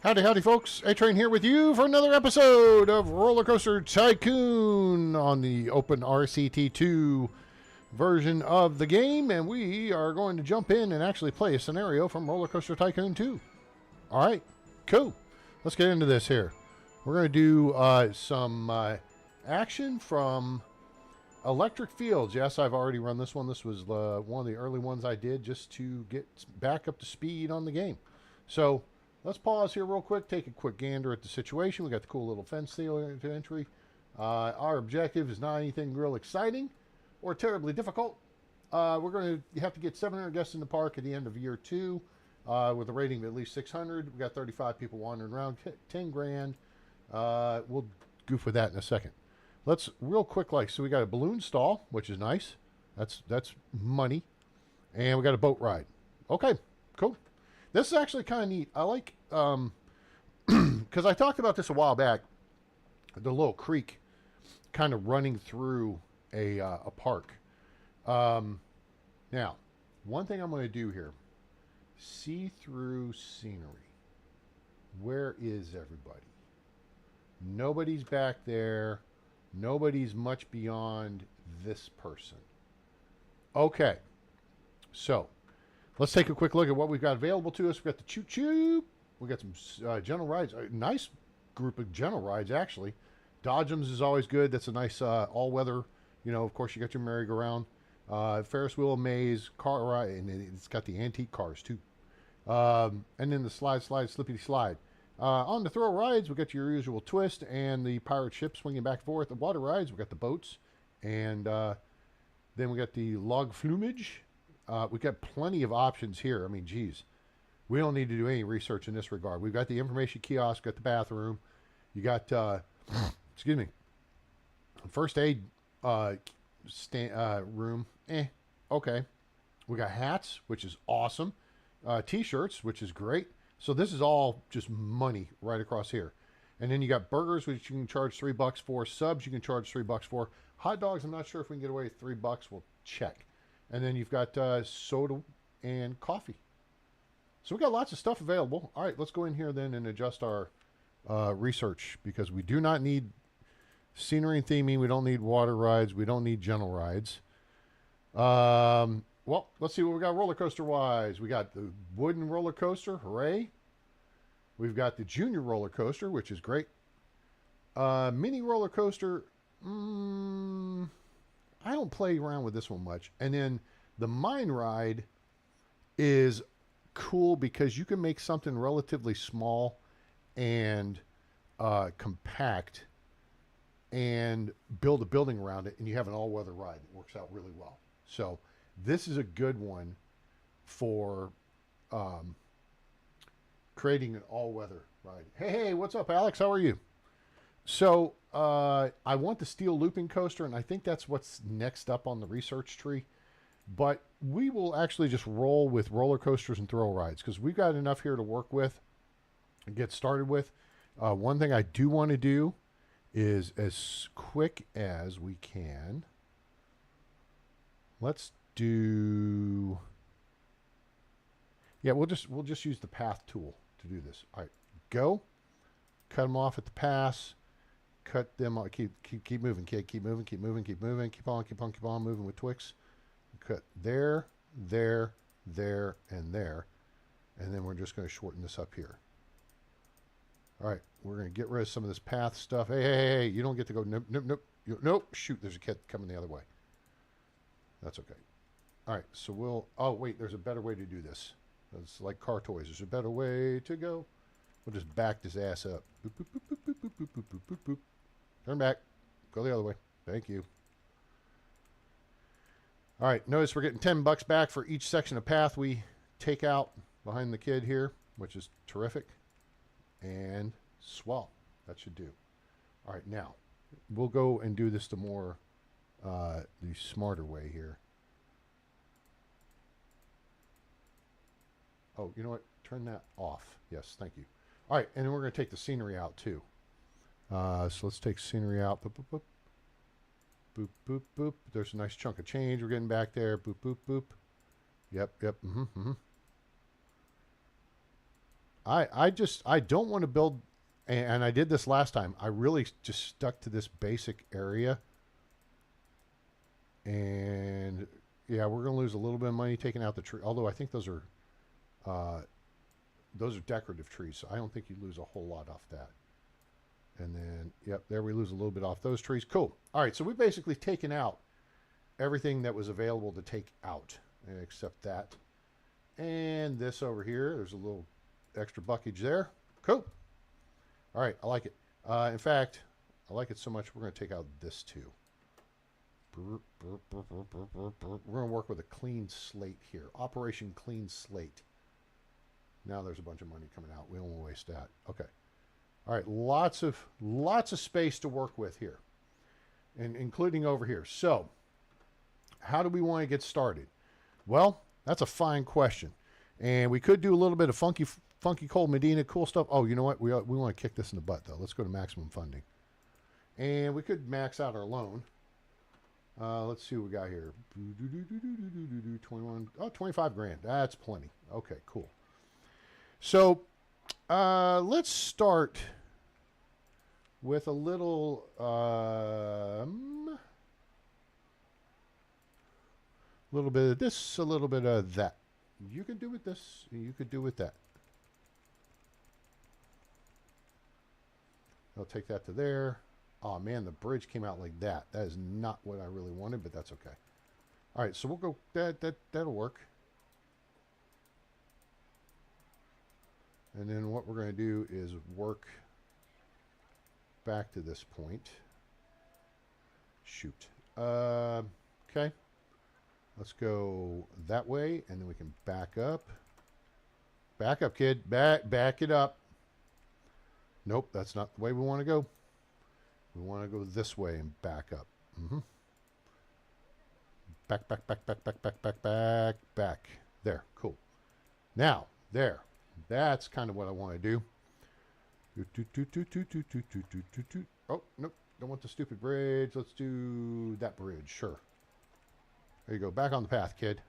Howdy, howdy, folks. A-Train here with you for another episode of Roller Coaster Tycoon on the Open RCT2 version of the game, and we are going to jump in and actually play a scenario from Roller Coaster Tycoon 2. All right, cool. Let's get into this here. We're going to do some action from Electric Fields. Yes, I've already run this one. This was one of the early ones I did just to get back up to speed on the game. So let's pause here real quick, take a quick gander at the situation. We got the cool little fence seal to entry. Our objective is not anything real exciting or terribly difficult. We're going to have to get 700 guests in the park at the end of year 2 with a rating of at least 600. We got 35 people wandering around, 10 grand. We'll goof with that in a second. Let's real quick, so we got a balloon stall, which is nice. That's money. And we got a boat ride. Okay, cool. This is actually kind of neat. I like, because I talked about this a while back, the little creek kind of running through a park. Now, one thing I'm going to do here, see-through scenery. Where is everybody? Nobody's back there. Nobody's much beyond this person. Okay, so let's take a quick look at what we've got available to us. We've got the Choo Choo. We got some gentle rides. A nice group of gentle rides, actually. Dodgems is always good. That's a nice all-weather. You know, of course, you got your merry-go-round. Ferris wheel maze, car ride, and it's got the antique cars, too. And then the slide, slippity slide. On the thrill rides, we got your usual twist and the pirate ship swinging back and forth. The water rides, we got the boats. And then we got the log flumage. We've got plenty of options here. I mean, geez, we don't need to do any research in this regard. We've got the information kiosk, got the bathroom. You got, excuse me, first aid room. Okay. We got hats, which is awesome. T-shirts, which is great. So this is all just money right across here. And then you got burgers, which you can charge $3 for. Subs, you can charge $3 for. Hot dogs, I'm not sure if we can get away with $3. We'll check. And then you've got soda and coffee. So we got lots of stuff available. All right, let's go in here then and adjust our research, because we do not need scenery and theming. We don't need water rides. We don't need gentle rides. Well, let's see what we got roller coaster wise. We got the wooden roller coaster, hooray. We've got the junior roller coaster, which is great. Mini roller coaster, I don't play around with this one much. And then the mine ride is cool because you can make something relatively small and compact and build a building around it, and you have an all-weather ride that works out really well. So this is a good one for creating an all-weather ride. Hey, what's up, Alex? How are you? So I want the steel looping coaster, and I think that's what's next up on the research tree. But we will actually just roll with roller coasters and thrill rides, because we've got enough here to work with and get started with. One thing I do want to do is, as quick as we can, let's do, yeah, we'll just use the path tool to do this. All right, go, cut them off at the pass, cut them off, keep moving, kid, keep moving, keep on moving with Twix. Cut there, and there, and then we're just going to shorten this up here. All right, we're going to get rid of some of this path stuff. Hey, you don't get to go, nope, shoot, there's a kid coming the other way. That's okay. All right, so we'll, oh, wait, there's a better way to do this. It's like car toys. There's a better way to go. We'll just back this ass up. Boop, boop, boop, boop, boop, boop, boop, boop, boop, boop. Turn back. Go the other way. Thank you. All right, notice we're getting $10 back for each section of path we take out behind the kid here, which is terrific. And swell. That should do. All right, now, we'll go and do this the more, the smarter way here. Oh, you know what? Turn that off. Yes, thank you. All right, and then we're going to take the scenery out, too. So let's take scenery out. Boop, boop, boop. Boop, boop, boop. There's a nice chunk of change we're getting back there. Boop, boop, boop. Yep. I don't want to build, and I did this last time. I really just stuck to this basic area. And yeah, we're going to lose a little bit of money taking out the tree. Although I think those are decorative trees, so I don't think you lose a whole lot off that. And then, yep, there we lose a little bit off those trees. Cool. All right, so we've basically taken out everything that was available to take out, except that. And this over here, there's a little extra buckage there. Cool. All right, I like it. In fact, I like it so much, we're going to take out this too. We're going to work with a clean slate here. Operation Clean Slate. Now there's a bunch of money coming out. We don't want to waste that. Okay. All right, lots of space to work with here, and including over here. So, how do we want to get started? Well, that's a fine question, and we could do a little bit of funky cold Medina, cool stuff. Oh, you know what? We want to kick this in the butt though. Let's go to maximum funding, and we could max out our loan. Let's see what we got here. 21. Oh, 25 grand. That's plenty. Okay, cool. So, let's start with a little bit of this, a little bit of that. You could do with this, you could do with that. I'll take that to there. Oh man, the bridge came out like that. That is not what I really wanted, but that's okay. All right, so we'll go, that'll work. And then what we're going to do is work back to this point. Shoot. Okay. Let's go that way, and then we can back up. Back up, kid. Back it up. Nope, that's not the way we want to go. We want to go this way and back up. Back. There, cool. Now, there. That's kind of what I want to do. Oh, nope. Don't want the stupid bridge. Let's do that bridge. Sure. There you go. Back on the path, kid.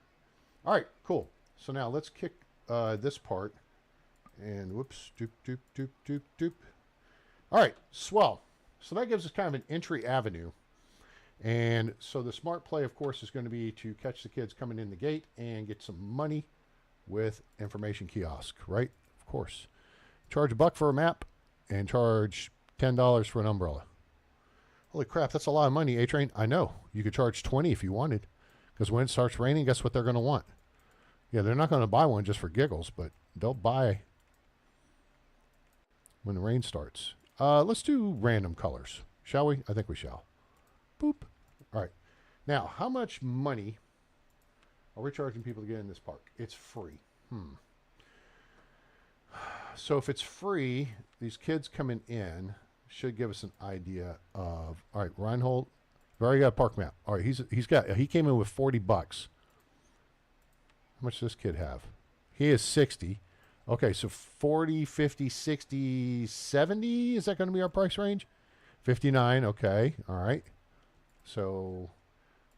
All right, cool. So now let's kick this part. And whoops. Doop. All right, swell. So that gives us kind of an entry avenue. And so the smart play, of course, is going to be to catch the kids coming in the gate and get some money with information kiosk, right? Of course. Charge $1 for a map and charge $10 for an umbrella. Holy crap, that's a lot of money, A-Train. I know. You could charge 20 if you wanted. Because when it starts raining, guess what they're going to want? Yeah, they're not going to buy one just for giggles, but they'll buy when the rain starts. Let's do random colors, shall we? I think we shall. Boop. All right. Now, how much money are we charging people to get in this park? It's free. So if it's free, these kids coming in should give us an idea of, all right, Reinhold, we've already got a park map. All right, he came in with $40. How much does this kid have? He is 60. Okay, so 40, 50, 60, 70, is that going to be our price range? 59, okay, all right. So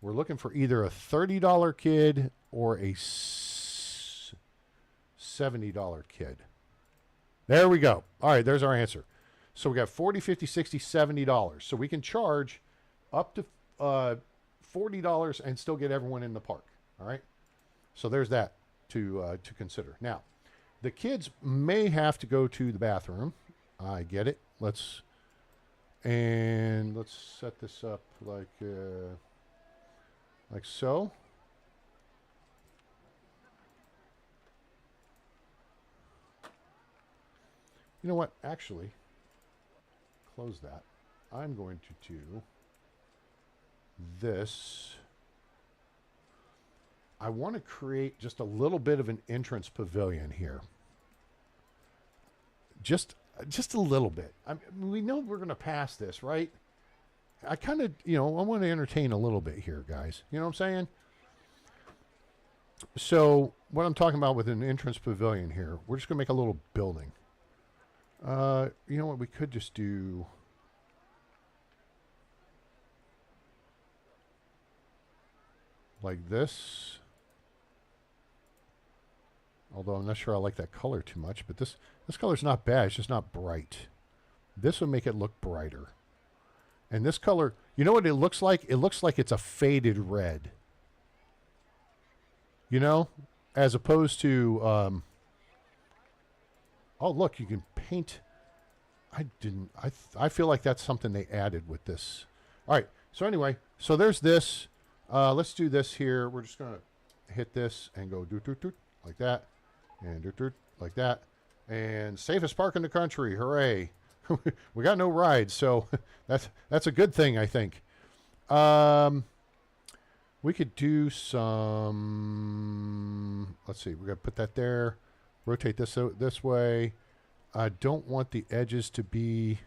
we're looking for either a $30 kid or a $70 kid. There we go. All right, there's our answer. So we got 40, 50, 60, $70. So we can charge up to $40 and still get everyone in the park. All right. So there's that to consider. Now, the kids may have to go to the bathroom. I get it. Let's set this up like so. You know what? Actually, close that. I'm going to do this. I want to create just a little bit of an entrance pavilion here. Just a little bit. We know we're going to pass this, right? I kind of, I want to entertain a little bit here, guys. You know what I'm saying? So what I'm talking about with an entrance pavilion here, we're just going to make a little building. You know what? We could just do... like this. Although I'm not sure I like that color too much, but this color's not bad. It's just not bright. This would make it look brighter. And this color, you know what it looks like? It looks like it's a faded red. You know? As opposed to, oh, look, you can paint. I feel like that's something they added with this. All right. So anyway, so there's this. Let's do this here. We're just going to hit this and go doot, doot, doot, like that. And doot, doot, like that. And safest park in the country. Hooray. We got no rides, so that's a good thing, I think. We could do some, let's see, we're going to put that there. Rotate this out this way. I don't want the edges to be,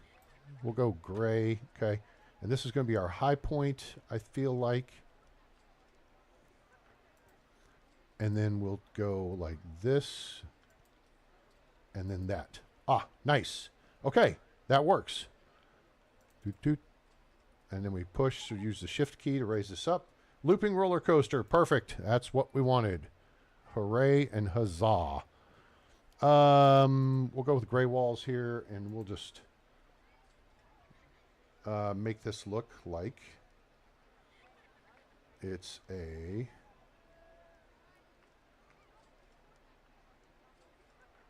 we'll go gray, okay. And this is going to be our high point, I feel like. And then we'll go like this. And then that. Ah, nice. Okay, that works. Doot, doot. And then we push, so use the shift key to raise this up. Looping roller coaster, perfect. That's what we wanted. Hooray and huzzah. We'll go with gray walls here, and we'll just make this look like it's a,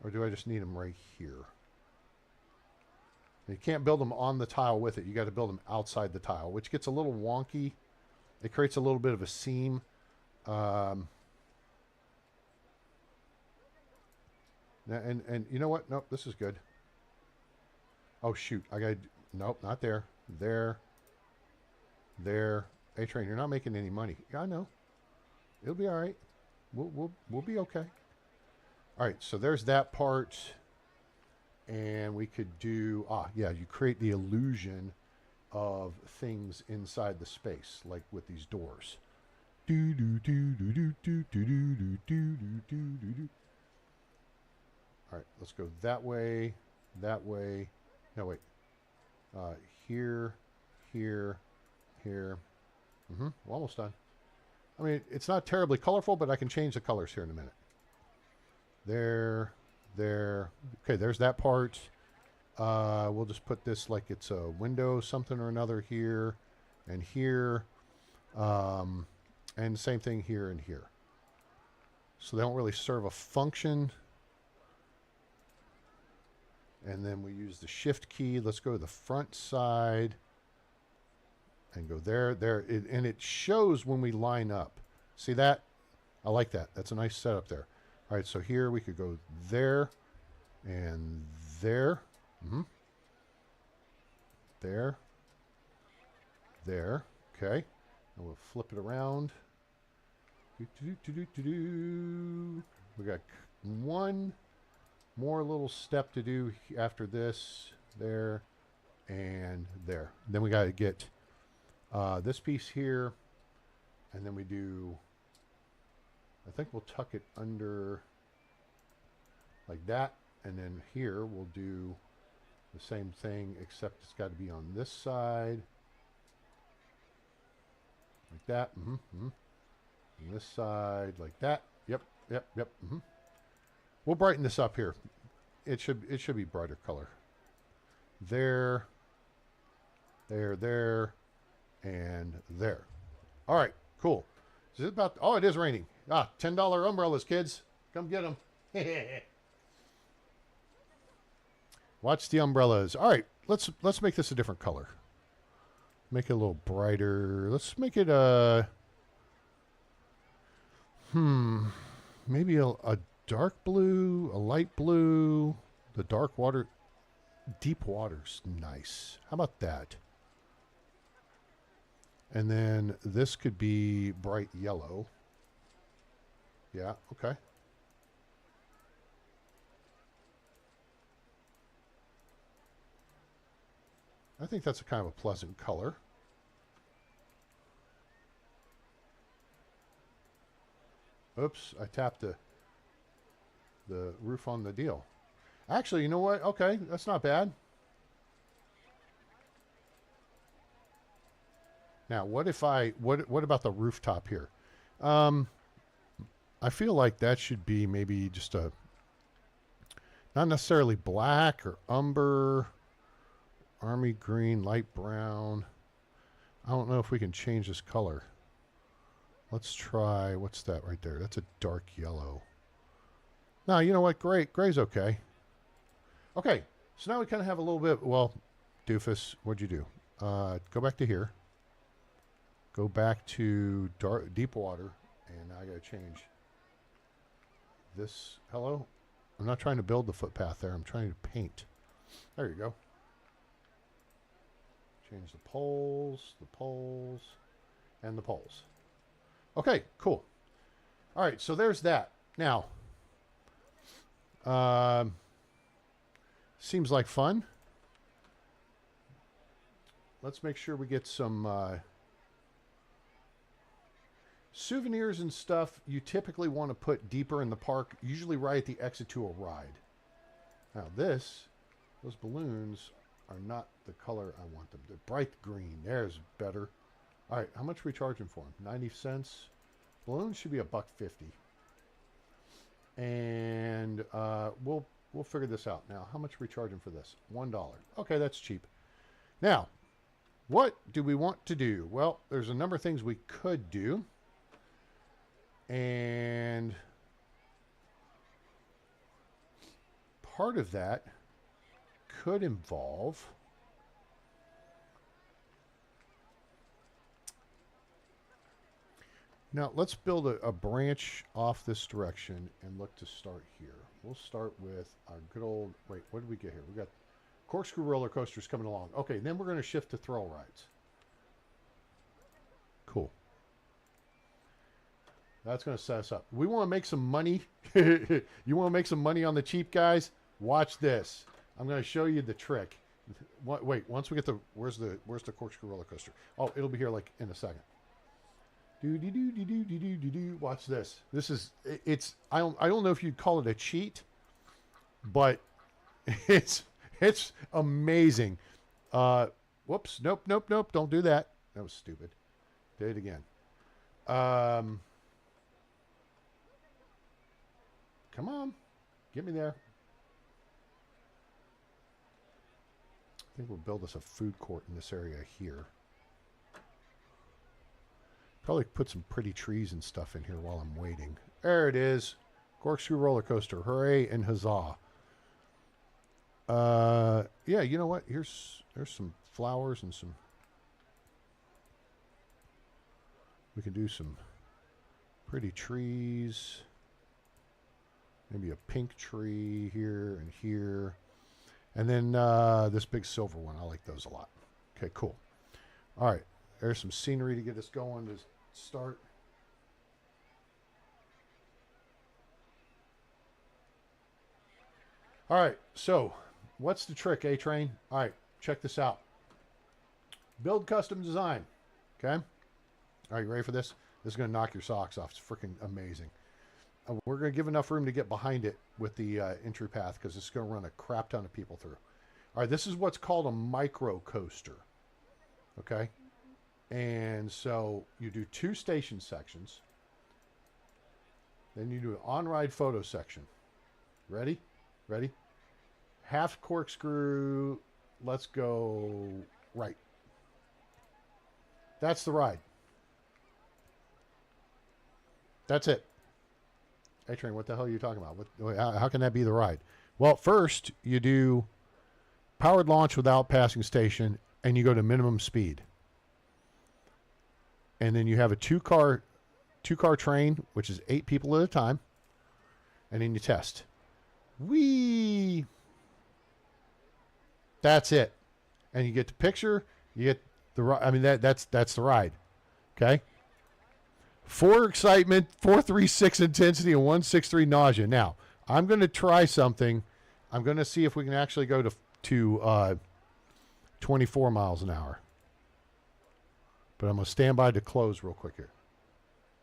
or do I just need them right here? You can't build them on the tile with it. You got to build them outside the tile, which gets a little wonky. It creates a little bit of a seam. And you know what? Nope, this is good. Oh, shoot. I got to, nope, not there. There. There. Hey, Train, you're not making any money. Yeah, I know. It'll be all right. We'll be okay. All right, so there's that part. And we could do, yeah, you create the illusion of things inside the space, like with these doors. Do do do do do do do do do do do do. All right, let's go that way, that way. No, wait. Here, here, here. We're almost done. I mean, it's not terribly colorful, but I can change the colors here in a minute. There, there. Okay, there's that part. We'll just put this like it's a window, something or another here and here. And same thing here and here. So they don't really serve a function. And then we use the shift key. Let's go to the front side and go there, there. And it shows when we line up. See that? I like that. That's a nice setup there. All right, so here we could go there and there. There. There. Okay. And we'll flip it around. We got one more little step to do after this. There and there. Then we got to get this piece here. And then we do, I think we'll tuck it under like that. And then here we'll do the same thing, except it's got to be on this side. Like that. And this side like that. Yep. We'll brighten this up here. It should be brighter color. There. There, there, and there. All right, cool. Is it about, oh, it is raining. $10 umbrellas, kids. Come get them. Watch the umbrellas. All right, let's make this a different color. Make it a little brighter. Let's make it maybe a dark blue, a light blue. The dark water, deep water's nice. How about that? And then this could be bright yellow. Yeah, okay. I think that's a kind of a pleasant color. Oops, I tapped the roof on the deal. Actually, you know what? Okay, that's not bad. Now, what if what about the rooftop here? I I feel like that should be maybe just a, not necessarily black or umber, army green, light brown. I don't know if we can change this color. Let's try, what's that right there? That's a dark yellow. No, you know what? Gray's okay. Okay, so now we kind of have a little bit, well, doofus, what'd you do? Go back to here. Go back to deep water, and now I gotta change this. Hello? I'm not trying to build the footpath there. I'm trying to paint. There you go. Change the poles, and the poles. Okay, cool. All right, so there's that. Now, seems like fun. Let's make sure we get some souvenirs and stuff. You typically want to put deeper in the park, usually right at the exit to a ride. Now those balloons are not the color I want them. They're bright green. There's better. All right, how much are we charging for them? 90 cents. Balloons should be $1.50. And we'll figure this out. Now, how much are we charging for this? $1. Okay, that's cheap. Now, what do we want to do? Well, there's a number of things we could do. And part of that could involve now let's build a branch off this direction and look to start here. We'll start with our good old, wait, what did we get here? We got corkscrew roller coasters coming along. Okay, then we're going to shift to thrill rides. Cool. That's going to set us up. We want to make some money. You want to make some money on the cheap, guys? Watch this. I'm going to show you the trick. Wait, once we get the, where's the corkscrew roller coaster? Oh, it'll be here like in a second. Watch this. This is, it's, I don't know if you'd call it a cheat, but it's amazing. Whoops. Nope. Don't do that. That was stupid. Do it again. Come on. Get me there. I think we'll build us a food court in this area here. Probably put some pretty trees and stuff in here while I'm waiting. There it is. Corkscrew roller coaster. Hooray and huzzah. Yeah, you know what? There's some flowers and some. We can do some pretty trees. Maybe a pink tree here and here. And then this big silver one. I like those a lot. Okay, cool. All right. There's some scenery to get us going to start. All right. So what's the trick, A-Train? All right. Check this out. Build custom design. Okay. Are you ready for this? This is going to knock your socks off. It's freaking amazing. We're going to give enough room to get behind it with the entry path because it's going to run a crap ton of people through. All right, this is what's called a micro coaster. Okay? And so you do 2 station sections. Then you do an on-ride photo section. Ready? Ready? Half corkscrew. Let's go right. That's the ride. That's it. Hey, Train, what the hell are you talking about? How can that be the ride? Well, first, you do powered launch without passing station, and you go to minimum speed. And then you have a two-car train, which is 8 people at a time, and then you test. Whee! That's it. And you get the picture, you get the ride. I mean, that's the ride. Okay? 4 excitement, 436 intensity, and 163 nausea. Now, I'm going to try something. I'm going to see if we can actually go to 24 miles an hour. But I'm going to stand by to close real quick here.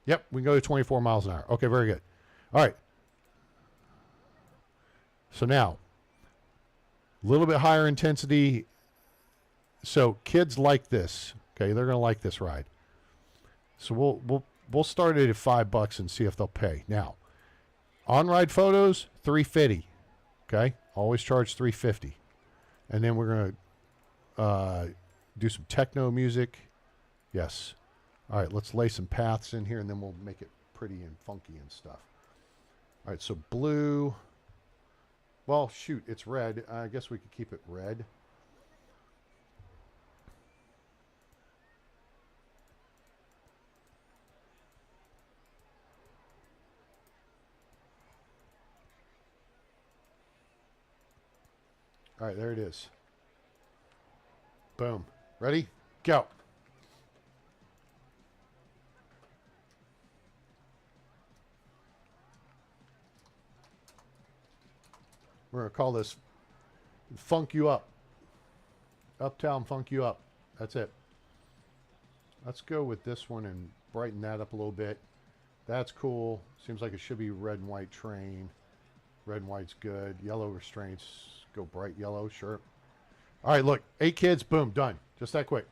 Yep, we can go to 24 miles an hour. Okay, very good. All right. So now, a little bit higher intensity. So kids like this. Okay, they're going to like this ride. So we'll start it at $5 and see if they'll pay. Now, on-ride photos, $350. Okay, always charge $350, and then we're gonna do some techno music. Yes. All right, let's lay some paths in here, and then we'll make it pretty and funky and stuff. All right, so blue. Well, shoot, it's red. I guess we could keep it red. All right, there it is. Boom. Ready? Go. We're going to call this Funk You Up. Uptown Funk You Up. That's it. Let's go with this one and brighten that up a little bit. That's cool. Seems like it should be red and white train. Red and white's good. Yellow restraints. Go bright yellow. Sure. All right, look. 8 kids. Boom. Done. Just that quick.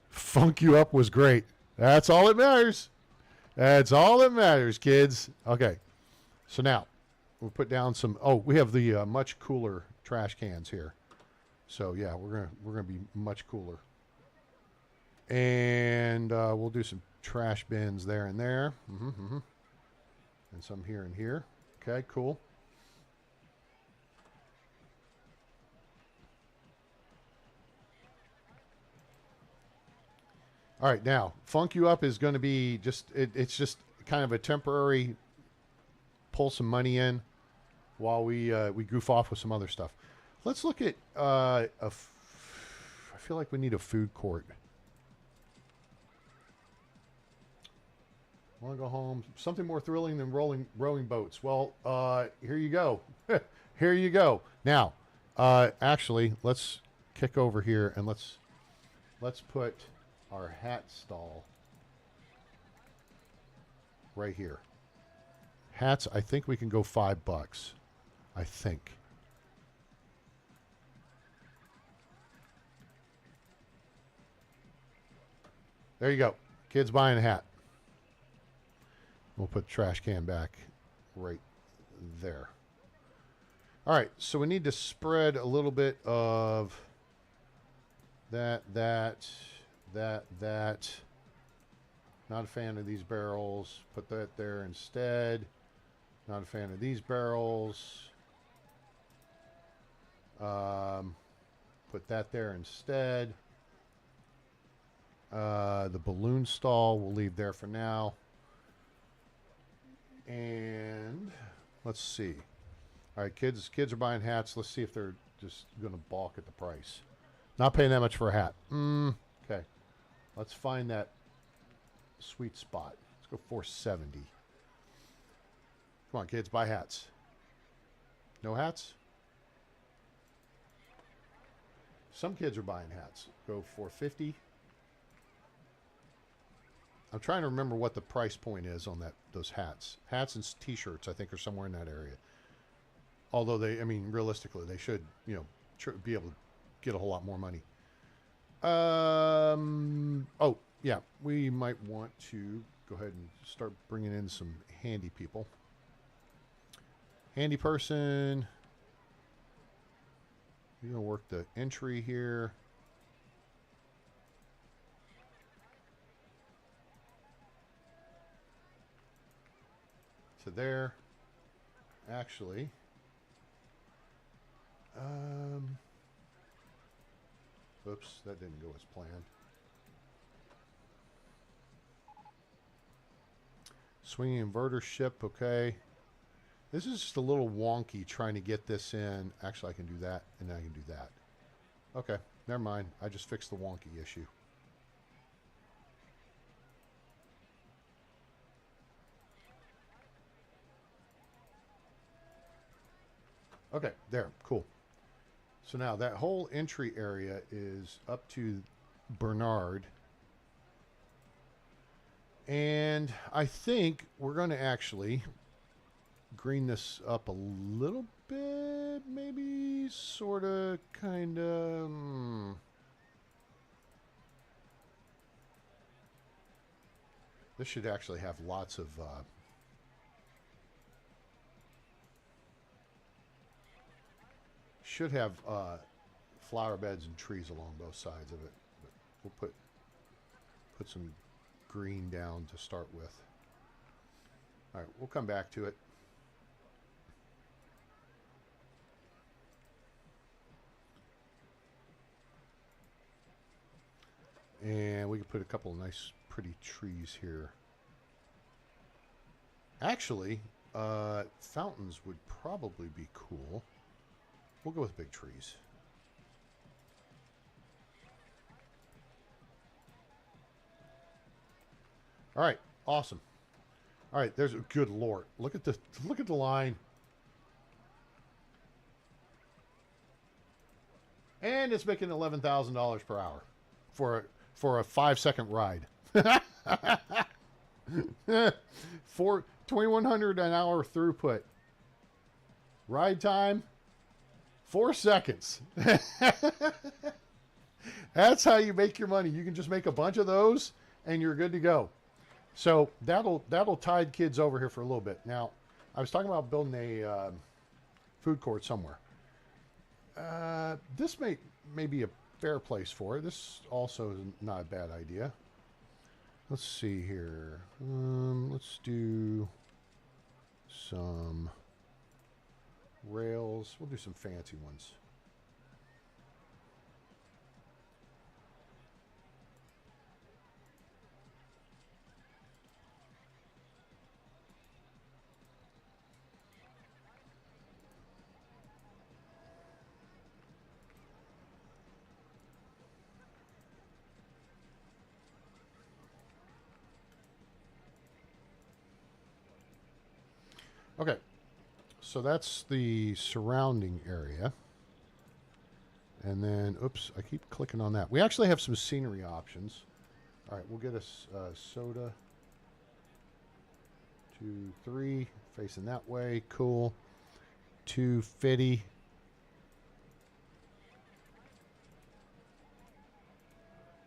Funk You Up was great. That's all that matters. That's all that matters, kids. Okay. So now we'll put down some. Oh, we have the much cooler trash cans here. So yeah, we're gonna be much cooler. And we'll do some trash bins there and there. And some here and here. Okay, cool. All right, now, Funk You Up is going to be just, it's just kind of a temporary pull some money in while we goof off with some other stuff. Let's look at, I feel like we need a food court. Want to go home? Something more thrilling than rowing boats. Well, here you go. Here you go. Now, actually, let's kick over here and let's put our hat stall right here. Hats, I think we can go $5. I think. There you go. Kids buying a hat. We'll put the trash can back right there. All right, so we need to spread a little bit of that. Not a fan of these barrels. Put that there instead. Not a fan of these barrels. Put that there instead. The balloon stall we'll leave there for now. And let's see. All right, kids are buying hats. Let's see if they're just going to balk at the price. Not paying that much for a hat. Okay. Let's find that sweet spot. Let's go $4.70. Come on, kids, buy hats. No hats? Some kids are buying hats. Go $4.50. I'm trying to remember what the price point is on those hats. Hats and T-shirts, I think, are somewhere in that area. Although I mean, realistically, they should, be able to get a whole lot more money. Oh, yeah, we might want to go ahead and start bringing in some handy people. Handy person. You're going to work the entry here. To there. Actually, oops, that didn't go as planned. Swinging inverter ship, okay. This is just a little wonky trying to get this in. Actually, I can do that, and I can do that. Okay, never mind. I just fixed the wonky issue. Okay, there, cool. So now that whole entry area is up to Bernard. And I think we're going to actually green this up a little bit. bit, maybe, sort of, kind of. This should actually have lots of should have flower beds and trees along both sides of it. But we'll put some green down to start with. All right, we'll come back to it. And we can put a couple of nice, pretty trees here. Actually, fountains would probably be cool. We'll go with big trees. All right, awesome. All right, there's a good lord. Look at the line. And it's making $11,000 per hour for a 5-second ride. For 2,100 an hour throughput. Ride time 4 seconds. That's how you make your money. You can just make a bunch of those and you're good to go. So that'll tide kids over here for a little bit. Now, I was talking about building a food court somewhere. This may be a fair place for it. This also is not a bad idea. Let's see here. Let's do some rails. We'll do some fancy ones. Okay, so that's the surrounding area. And then, oops, I keep clicking on that. We actually have some scenery options. All right, we'll get us soda. 2, 3, facing that way. Cool. 250.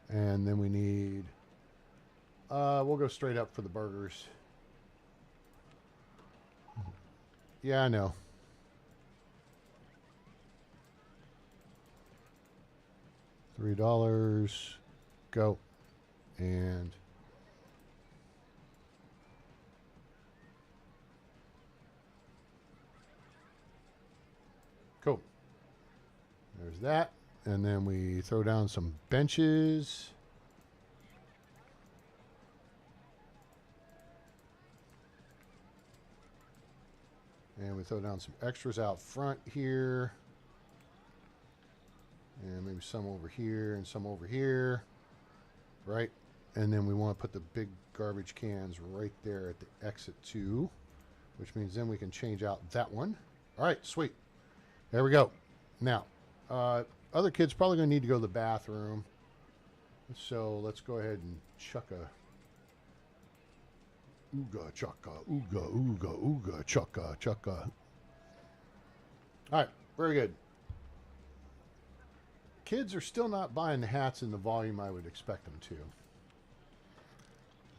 And then we need, we'll go straight up for the burgers. Yeah, I know. $3. Go. And cool. There's that. And then we throw down some benches. And we throw down some extras out front here. And maybe some over here and some over here. Right? And then we want to put the big garbage cans right there at the exit too. Which means then we can change out that one. All right, sweet. There we go. Now, other kids probably going to need to go to the bathroom. So let's go ahead and chuck a... Ooga chaka, ooga, ooga, ooga, chaka, chaka. All right, very good. Kids are still not buying the hats in the volume I would expect them to.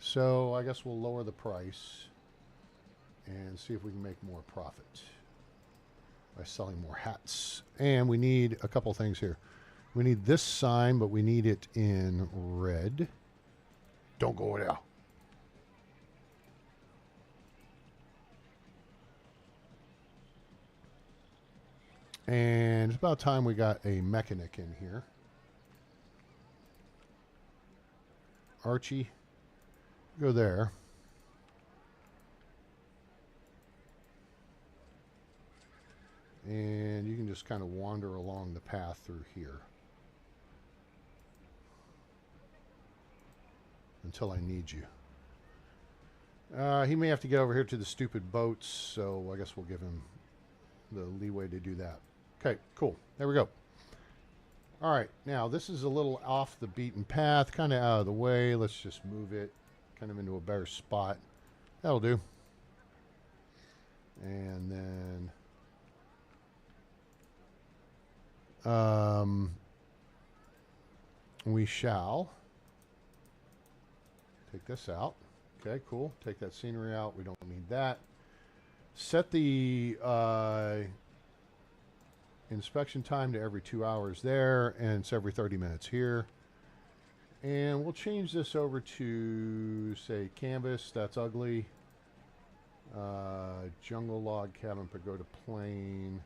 So I guess we'll lower the price and see if we can make more profit by selling more hats. And we need a couple things here. We need this sign, but we need it in red. Don't go there. And it's about time we got a mechanic in here. Archie, go there. And you can just kind of wander along the path through here until I need you. He may have to get over here to the stupid boats, so I guess we'll give him the leeway to do that. Okay, cool. There we go. All right, now this is a little off the beaten path, kind of out of the way. Let's just move it kind of into a better spot. That'll do. And then we shall take this out. Okay, cool. Take that scenery out. We don't need that. Set the inspection time to every 2 hours there, and it's every 30 minutes here. And we'll change this over to, say, canvas. That's ugly. Jungle log cabin pagoda plain.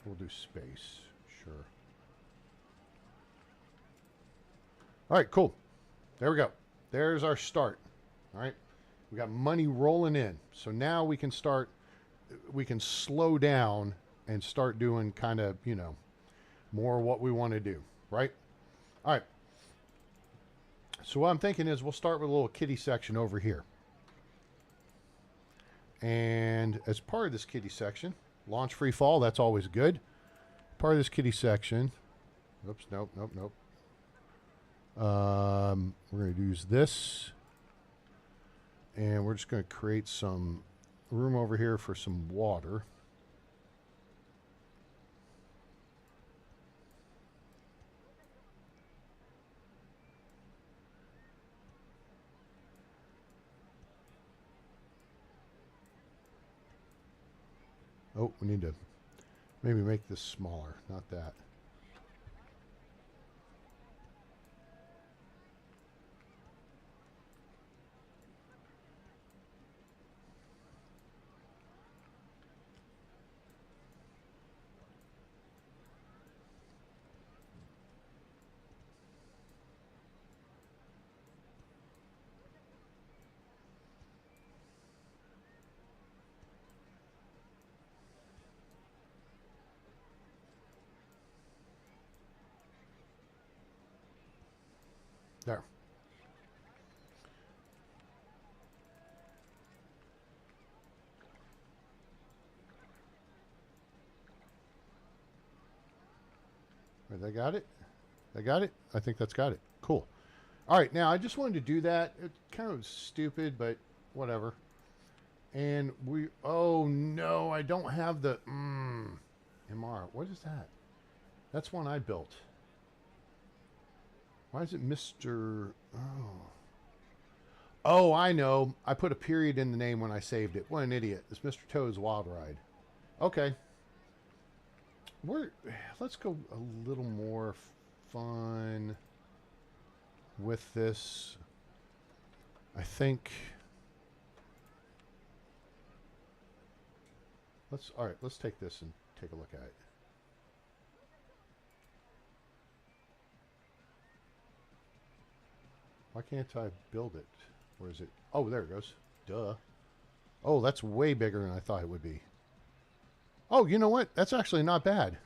We'll do space. Sure. All right, cool. There we go. There's our start. All right. We got money rolling in. So now we can start, we can slow down and start doing kind of, you know, more what we want to do, right? All right. So what I'm thinking is we'll start with a little kiddie section over here. And as part of this kiddie section, launch free fall, that's always good. Part of this kiddie section, oops, nope. We're going to use this. And we're just going to create some room over here for some water. Oh, we need to maybe make this smaller, not that. There. Right, they got it? They got it? I think that's got it. Cool. All right, now I just wanted to do that. It's kind of stupid, but whatever. And we, oh no, I don't have the, MR. What is that? That's one I built. Why is it Mr. Oh. Oh, I know. I put a period in the name when I saved it. What an idiot. It's Mr. Toad's Wild Ride. Okay. Let's go a little more fun with this. I think all right, let's take this and take a look at it. Why can't I build it? Where is it? Oh, there it goes. Duh. Oh, that's way bigger than I thought it would be. Oh, you know what? That's actually not bad.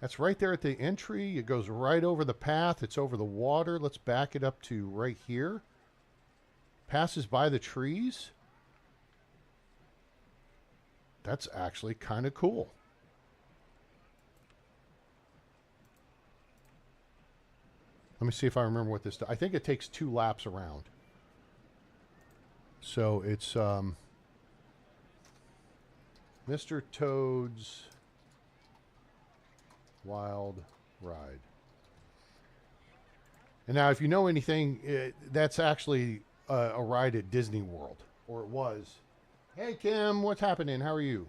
That's right there at the entry. It goes right over the path. It's over the water. Let's back it up to right here. Passes by the trees. That's actually kind of cool. Let me see if I remember what this does. I think it takes 2 laps around. So it's Mr. Toad's Wild Ride. And now if you know anything, that's actually a ride at Disney World. Or it was. Hey Kim, what's happening? How are you?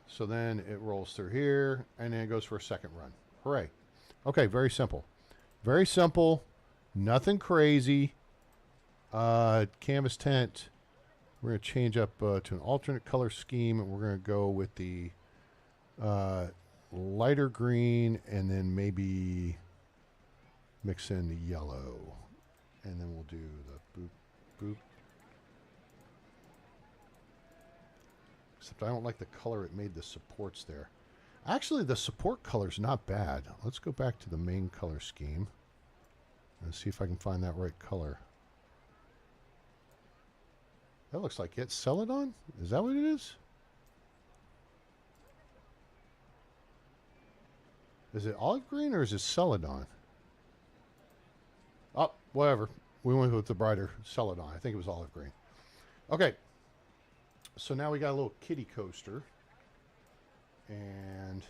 So then it rolls through here, and then it goes for a second run. Hooray. Okay, very simple. Very simple. Nothing crazy. Canvas tent. We're going to change up to an alternate color scheme, and we're going to go with the lighter green, and then maybe mix in the yellow. And then we'll do the boop, boop. Except I don't like the color it made the supports there. Actually, the support color's not bad. Let's go back to the main color scheme and see if I can find that right color. That looks like it. Celadon? Is that what it is? Is it olive green or is it Celadon? Oh, whatever. We went with the brighter Celadon. I think it was olive green. Okay. So now we got a little kiddie coaster. And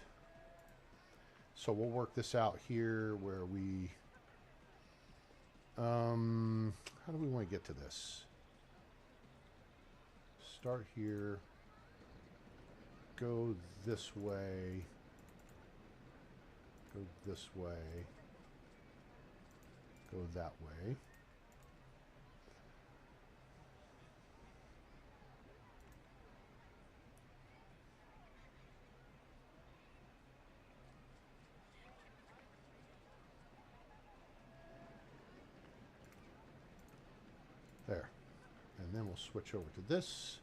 So we'll work this out here where we... how do we want to get to this? Start here. Go this way. Go this way. Go that way. There. And then we'll switch over to this.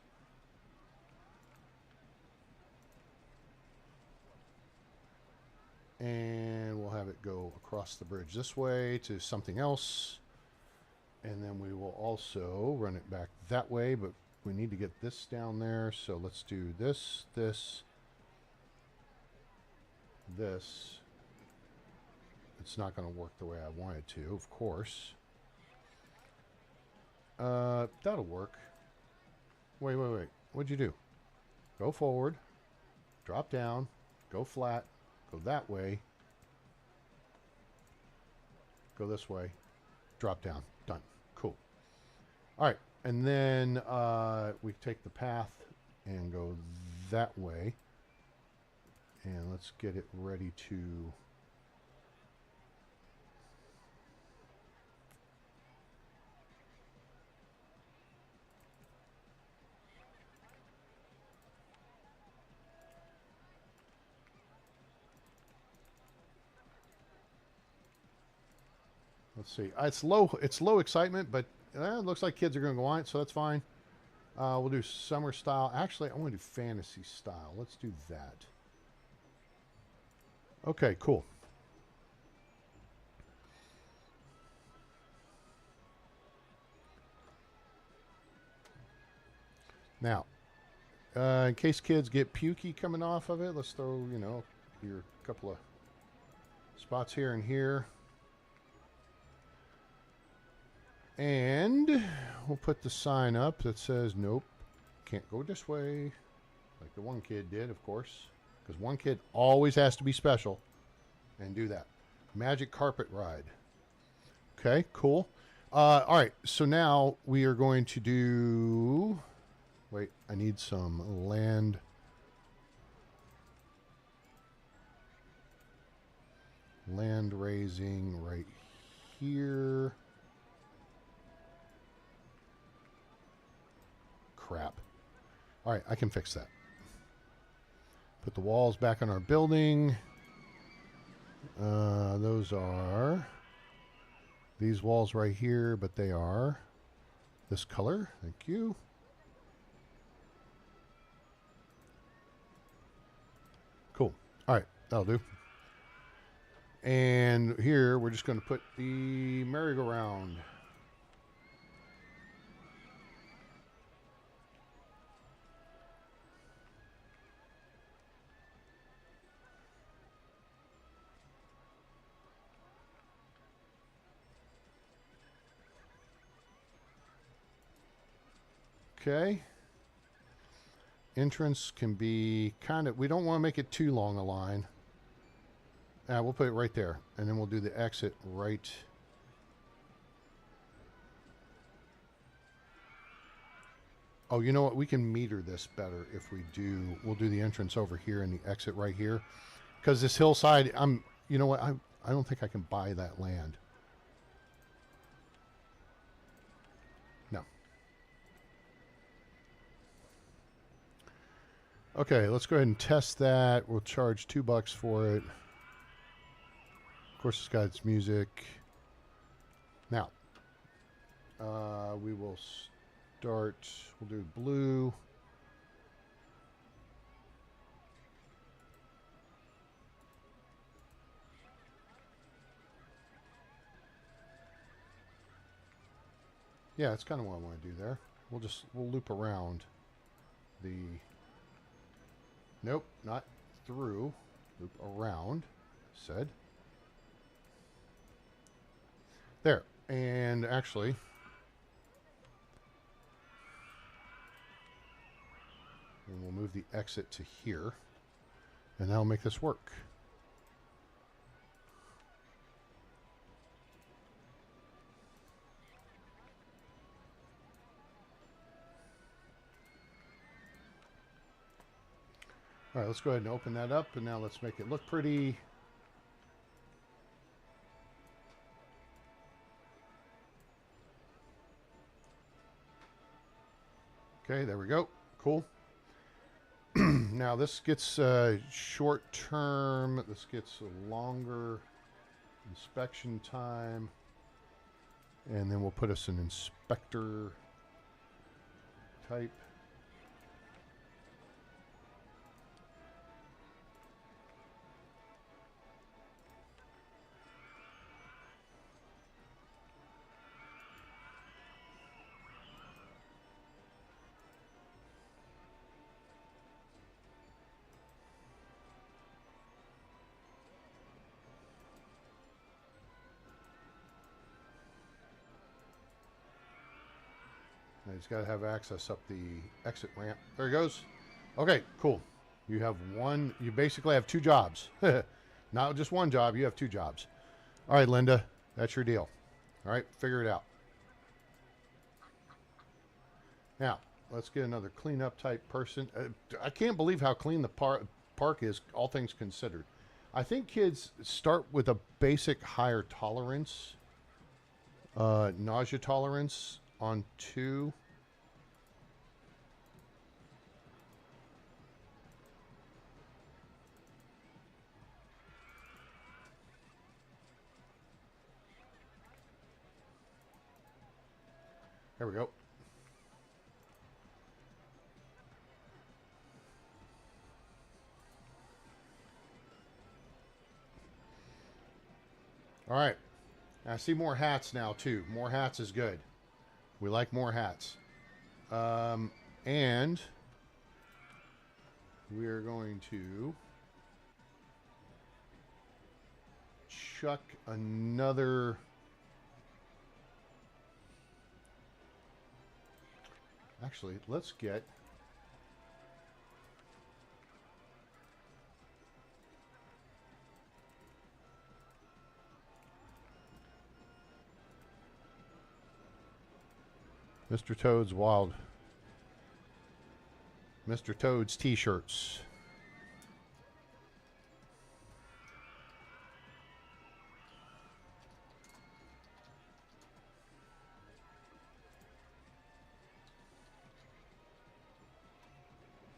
And we'll have it go across the bridge this way to something else. And then we will also run it back that way, but we need to get this down there. So let's do this, this, this. It's not going to work the way I want it to, of course. That'll work. Wait. What'd you do? Go forward, drop down, go flat, go that way, go this way, drop down. Done. Cool. All right. And then we take the path and go that way. And let's get it ready to... Let's see. It's low excitement, but it looks like kids are going to go on it, so that's fine. We'll do summer style. Actually, I want to do fantasy style. Let's do that. Okay, cool. Now, in case kids get pukey coming off of it, let's throw, you know, your couple of spots here and here. And we'll put the sign up that says, nope, can't go this way. Like the one kid did, of course. Because one kid always has to be special and do that. Magic carpet ride. Okay, cool. All right, so now we are going to do... Wait, I need some land. Land raising right here. Crap. All right, I can fix that. Put the walls back on our building. Those are these walls right here, but they are this color. Thank you. Cool. All right, that'll do. And here we're just going to put the merry-go-round. Okay. Entrance can be kind of, we don't want to make it too long a line. We'll put it right there. And then we'll do the exit right. Oh, you know what? We can meter this better if we do. We'll do the entrance over here and the exit right here. Because this hillside, you know what? I don't think I can buy that land. No. Okay, let's go ahead and test that. We'll charge $2 for it. Of course, it's got its music. Now, we will start. We'll do blue. Yeah, that's kind of what I want to do there. We'll loop around the... Nope, not through. Loop around, said. There. And actually, and we'll move the exit to here. And that'll make this work. All right, let's go ahead and open that up, and now let's make it look pretty. Okay, there we go. Cool. Now this gets short term. This gets a longer inspection time. And then we'll put us an inspector type. Now he's got to have access up the exit ramp. There he goes. Okay, cool. You have one, you basically have two jobs. Not just one job, you have two jobs. All right, Linda, that's your deal. All right, figure it out. Now, let's get another cleanup type person. I can't believe how clean the park is, all things considered. I think kids start with a basic higher tolerance, nausea tolerance on 2. There we go. All right. I see more hats now, too. More hats is good. We like more hats. And we're going to chuck another... Actually, let's get... Mr. Toad's Wild. Mr. Toad's t-shirts.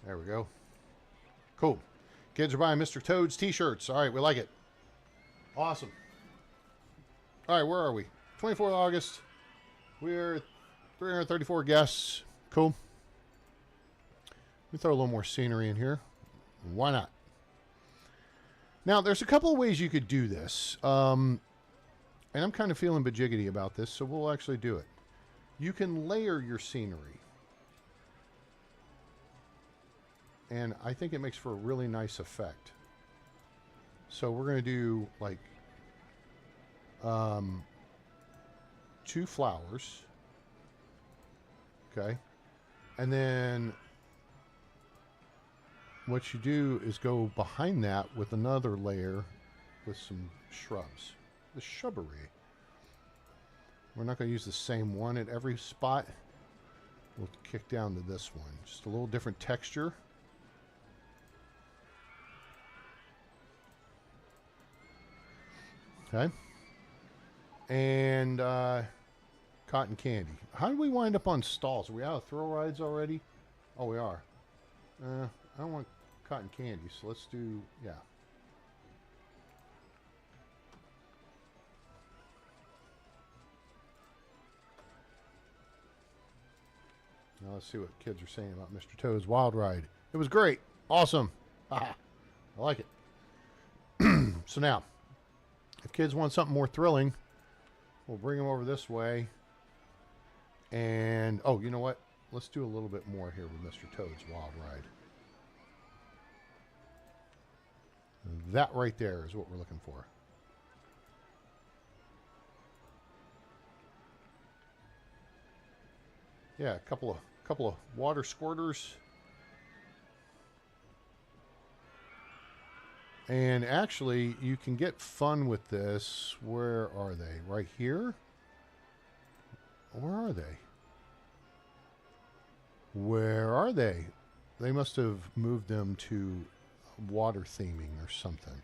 There we go. Cool. Kids are buying Mr. Toad's t-shirts. All right, we like it. Awesome. All right, where are we? 24th August. We're 334 guests. Cool. Let me throw a little more scenery in here. Why not? Now, there's a couple of ways you could do this. And I'm kind of feeling bajiggity about this, so we'll actually do it. You can layer your scenery. And I think it makes for a really nice effect. So we're going to do like 2 flowers. Okay. And then what you do is go behind that with another layer with some shrubs. The shrubbery. We're not going to use the same one at every spot. We'll kick down to this one. Just a little different texture. Okay. And cotton candy. How did we wind up on stalls? Are we out of thrill rides already? Oh, we are. I don't want cotton candy, so let's do, yeah. Now let's see what kids are saying about Mr. Toad's Wild Ride. It was great. Awesome. I like it. So now, if kids want something more thrilling, we'll bring them over this way. And, oh, you know what? Let's do a little bit more here with Mr. Toad's Wild Ride. That right there is what we're looking for. Yeah, a couple of water squirters. And actually, you can get fun with this. Where are they? Right here? Where are they? Where are they? They must have moved them to water theming or something.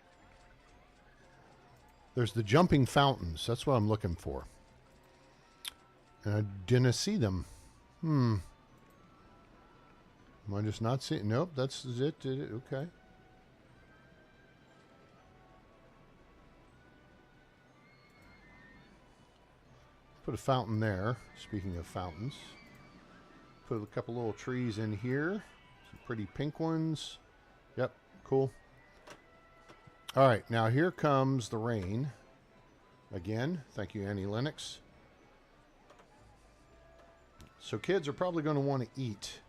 There's the jumping fountains. That's what I'm looking for. And I didn't see them. Am I just not seeing? Nope, that's it. Did it? Okay. Put a fountain there. Speaking of fountains. Put a couple little trees in here. Some pretty pink ones. Yep, cool. All right, now here comes the rain. Again, thank you, Annie Lennox. So kids are probably going to want to eat.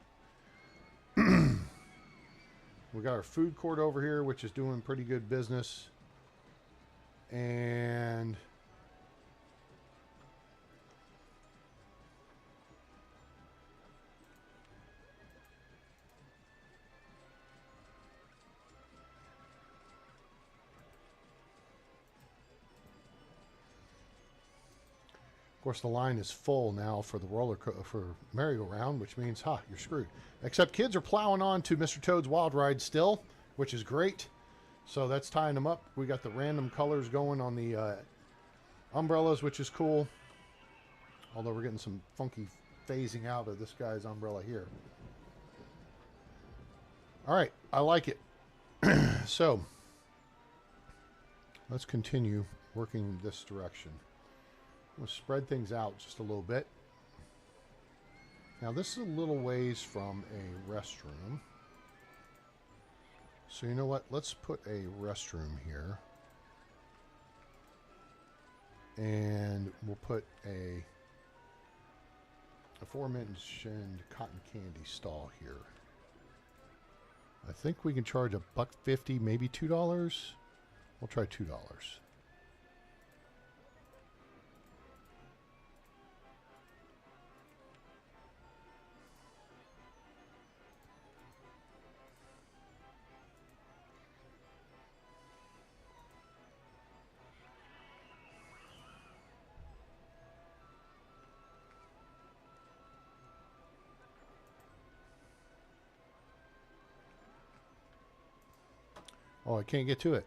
We got our food court over here, which is doing pretty good business. And of course, the line is full now for the for merry-go-round, which means, you're screwed. Except kids are plowing on to Mr. Toad's Wild Ride still, which is great. So that's tying them up. We got the random colors going on the umbrellas, which is cool. Although we're getting some funky phasing out of this guy's umbrella here. All right, I like it. So let's continue working this direction. We'll spread things out just a little bit. Now this is a little ways from a restroom. So you know what? Let's put a restroom here. And we'll put a aforementioned cotton candy stall here. I think we can charge $1.50, maybe $2. We'll try $2. Oh, I can't get to it.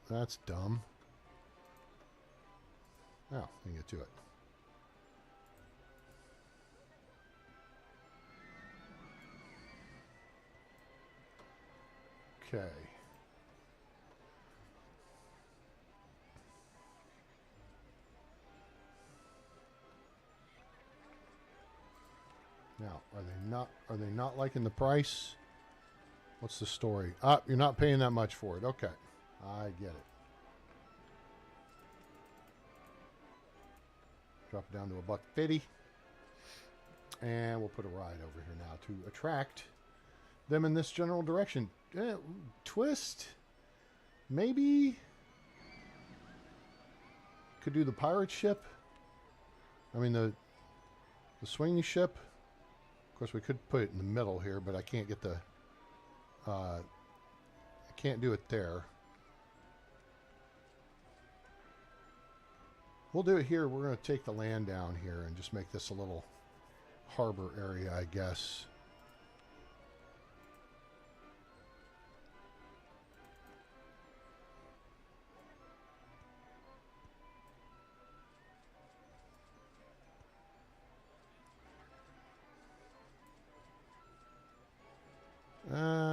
That's dumb. Oh, I can get to it. Okay. Now, are they not liking the price? What's the story? You're not paying that much for it. Okay. I get it. Drop it down to $1.50. And we'll put a ride over here now to attract them in this general direction. Twist. Maybe. Could do the pirate ship. I mean, the swinging ship. Of course, we could put it in the middle here, but I can't get the... I can't do it there. We'll do it here. We're going to take the land down here and just make this a little harbor area, I guess.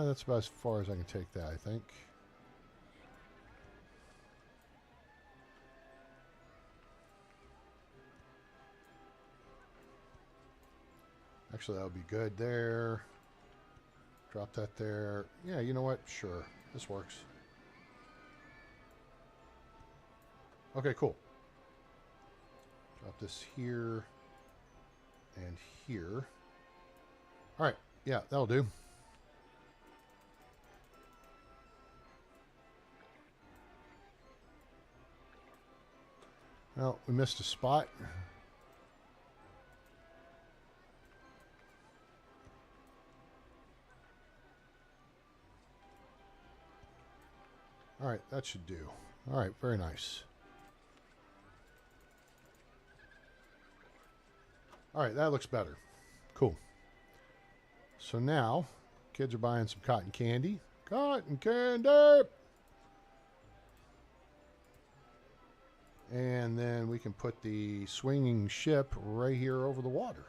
That's about as far as I can take that, I think. Actually, that would be good there. Drop that there. Yeah, you know what? Sure. This works. Okay, cool. Drop this here and here. All right. Yeah, that'll do. Well, we missed a spot. All right, that should do. All right, very nice. All right, that looks better. Cool. So now, kids are buying some cotton candy. Cotton candy! And then we can put the swinging ship right here over the water.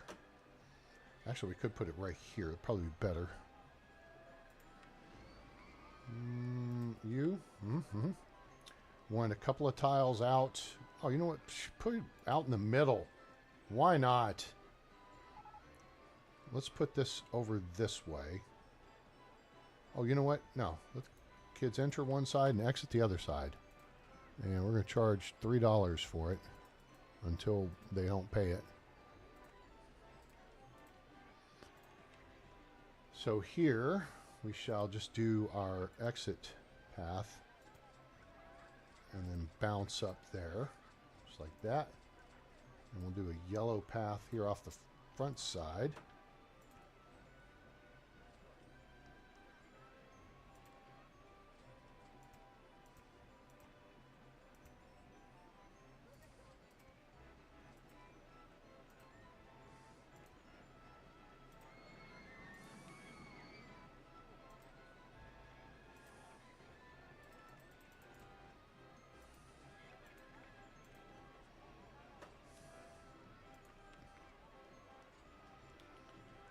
Actually, we could put it right here. It'd probably be better. Want a couple of tiles out. Oh, you know what? Put it out in the middle. Why not? Let's put this over this way. Oh, you know what? No. Let the kids enter one side and exit the other side. And we're going to charge $3 for it until they don't pay it. So here we shall just do our exit path and then bounce up there, just like that. And we'll do a yellow path here off the front side.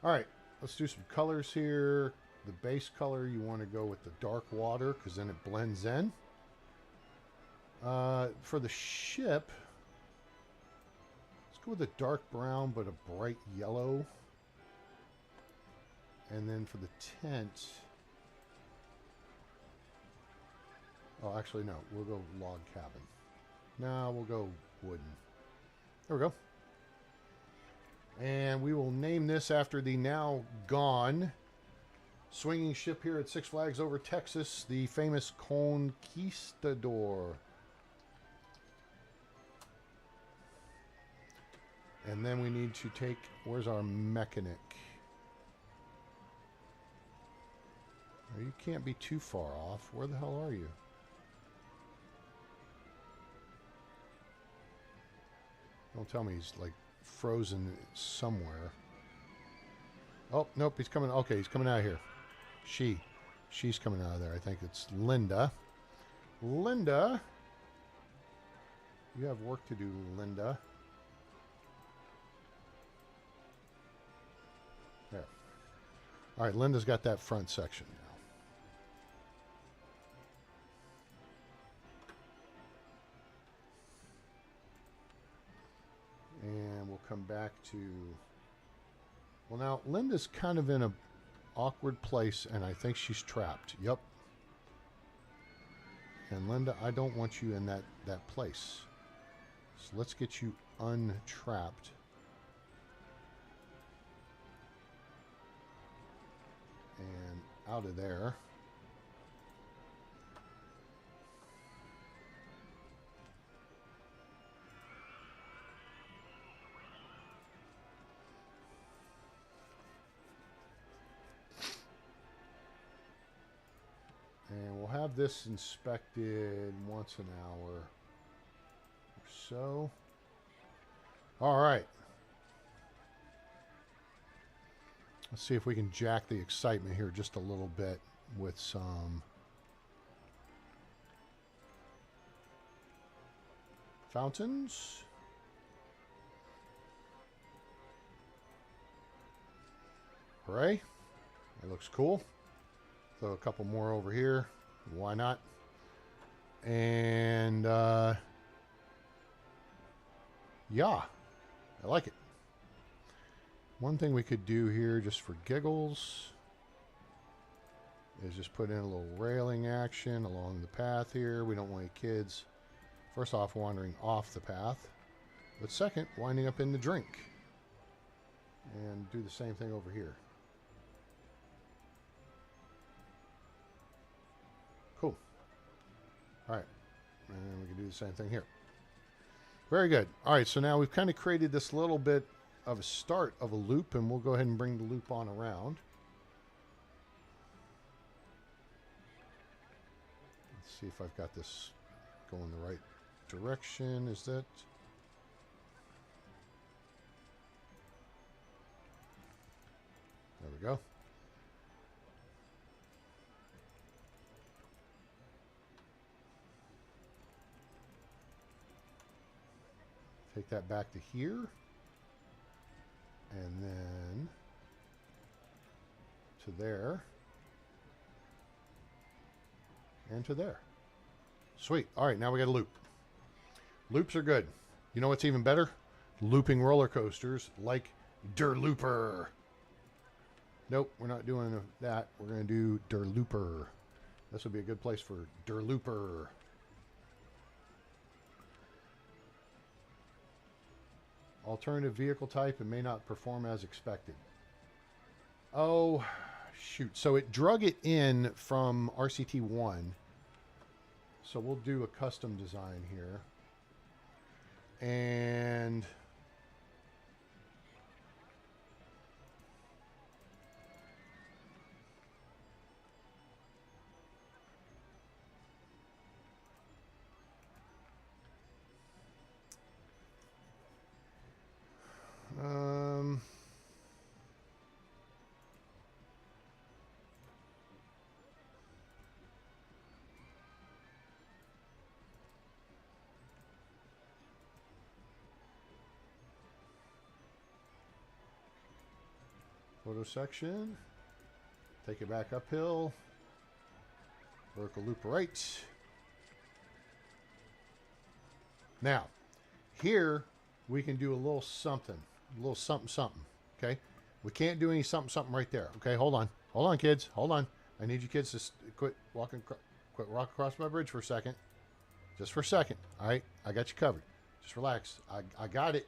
All right, let's do some colors here. The base color, you want to go with the dark water because then it blends in. For the ship, let's go with a dark brown but a bright yellow. And then for the tent, oh, actually, no, we'll go log cabin. No, we'll go wooden. There we go. And we will name this after the now gone swinging ship here at Six Flags Over Texas, the famous Conquistador. And then we need to take, where's our mechanic? Oh, you can't be too far off. Where the hell are you? Don't tell me he's like frozen somewhere. Oh, nope, he's coming. Okay, he's coming out of here. She's coming out of there. I think it's Linda. Linda, you have work to do, Linda. There. All right, Linda's got that front section now. And we'll come back to... Well, now, Linda's kind of in a awkward place, and I think she's trapped. Yep. And Linda, I don't want you in that place. So let's get you untrapped. And out of there. And we'll have this inspected once an hour or so. All right. Let's see if we can jack the excitement here just a little bit with some fountains. Hooray. That looks cool. Throw a couple more over here. Why not? And yeah, I like it. One thing we could do here just for giggles is just put in a little railing action along the path here. We don't want any kids, first off, wandering off the path, but second, winding up in the drink. And do the same thing over here. Cool. All right. And we can do the same thing here. Very good. All right, so now we've kind of created this little bit of a start of a loop, and we'll go ahead and bring the loop on around. Let's see if I've got this going the right direction. Is that... There we go. Take that back to here. And then to there. And to there. Sweet. All right, now we got a loop. Loops are good. You know what's even better? Looping roller coasters like Der Looper. Nope, we're not doing that. We're going to do Der Looper. This would be a good place for Der Looper. Alternative vehicle type and may not perform as expected. Oh, shoot. So it drug it in from RCT1. So we'll do a custom design here. And photo section, take it back uphill, vertical loop right. Now, here we can do a little something, something, okay? We can't do any something right there, okay? Hold on, kids, hold on. I need you kids to quit walking across my bridge for a second, just for a second, all right? I got you covered. Just relax. I got it.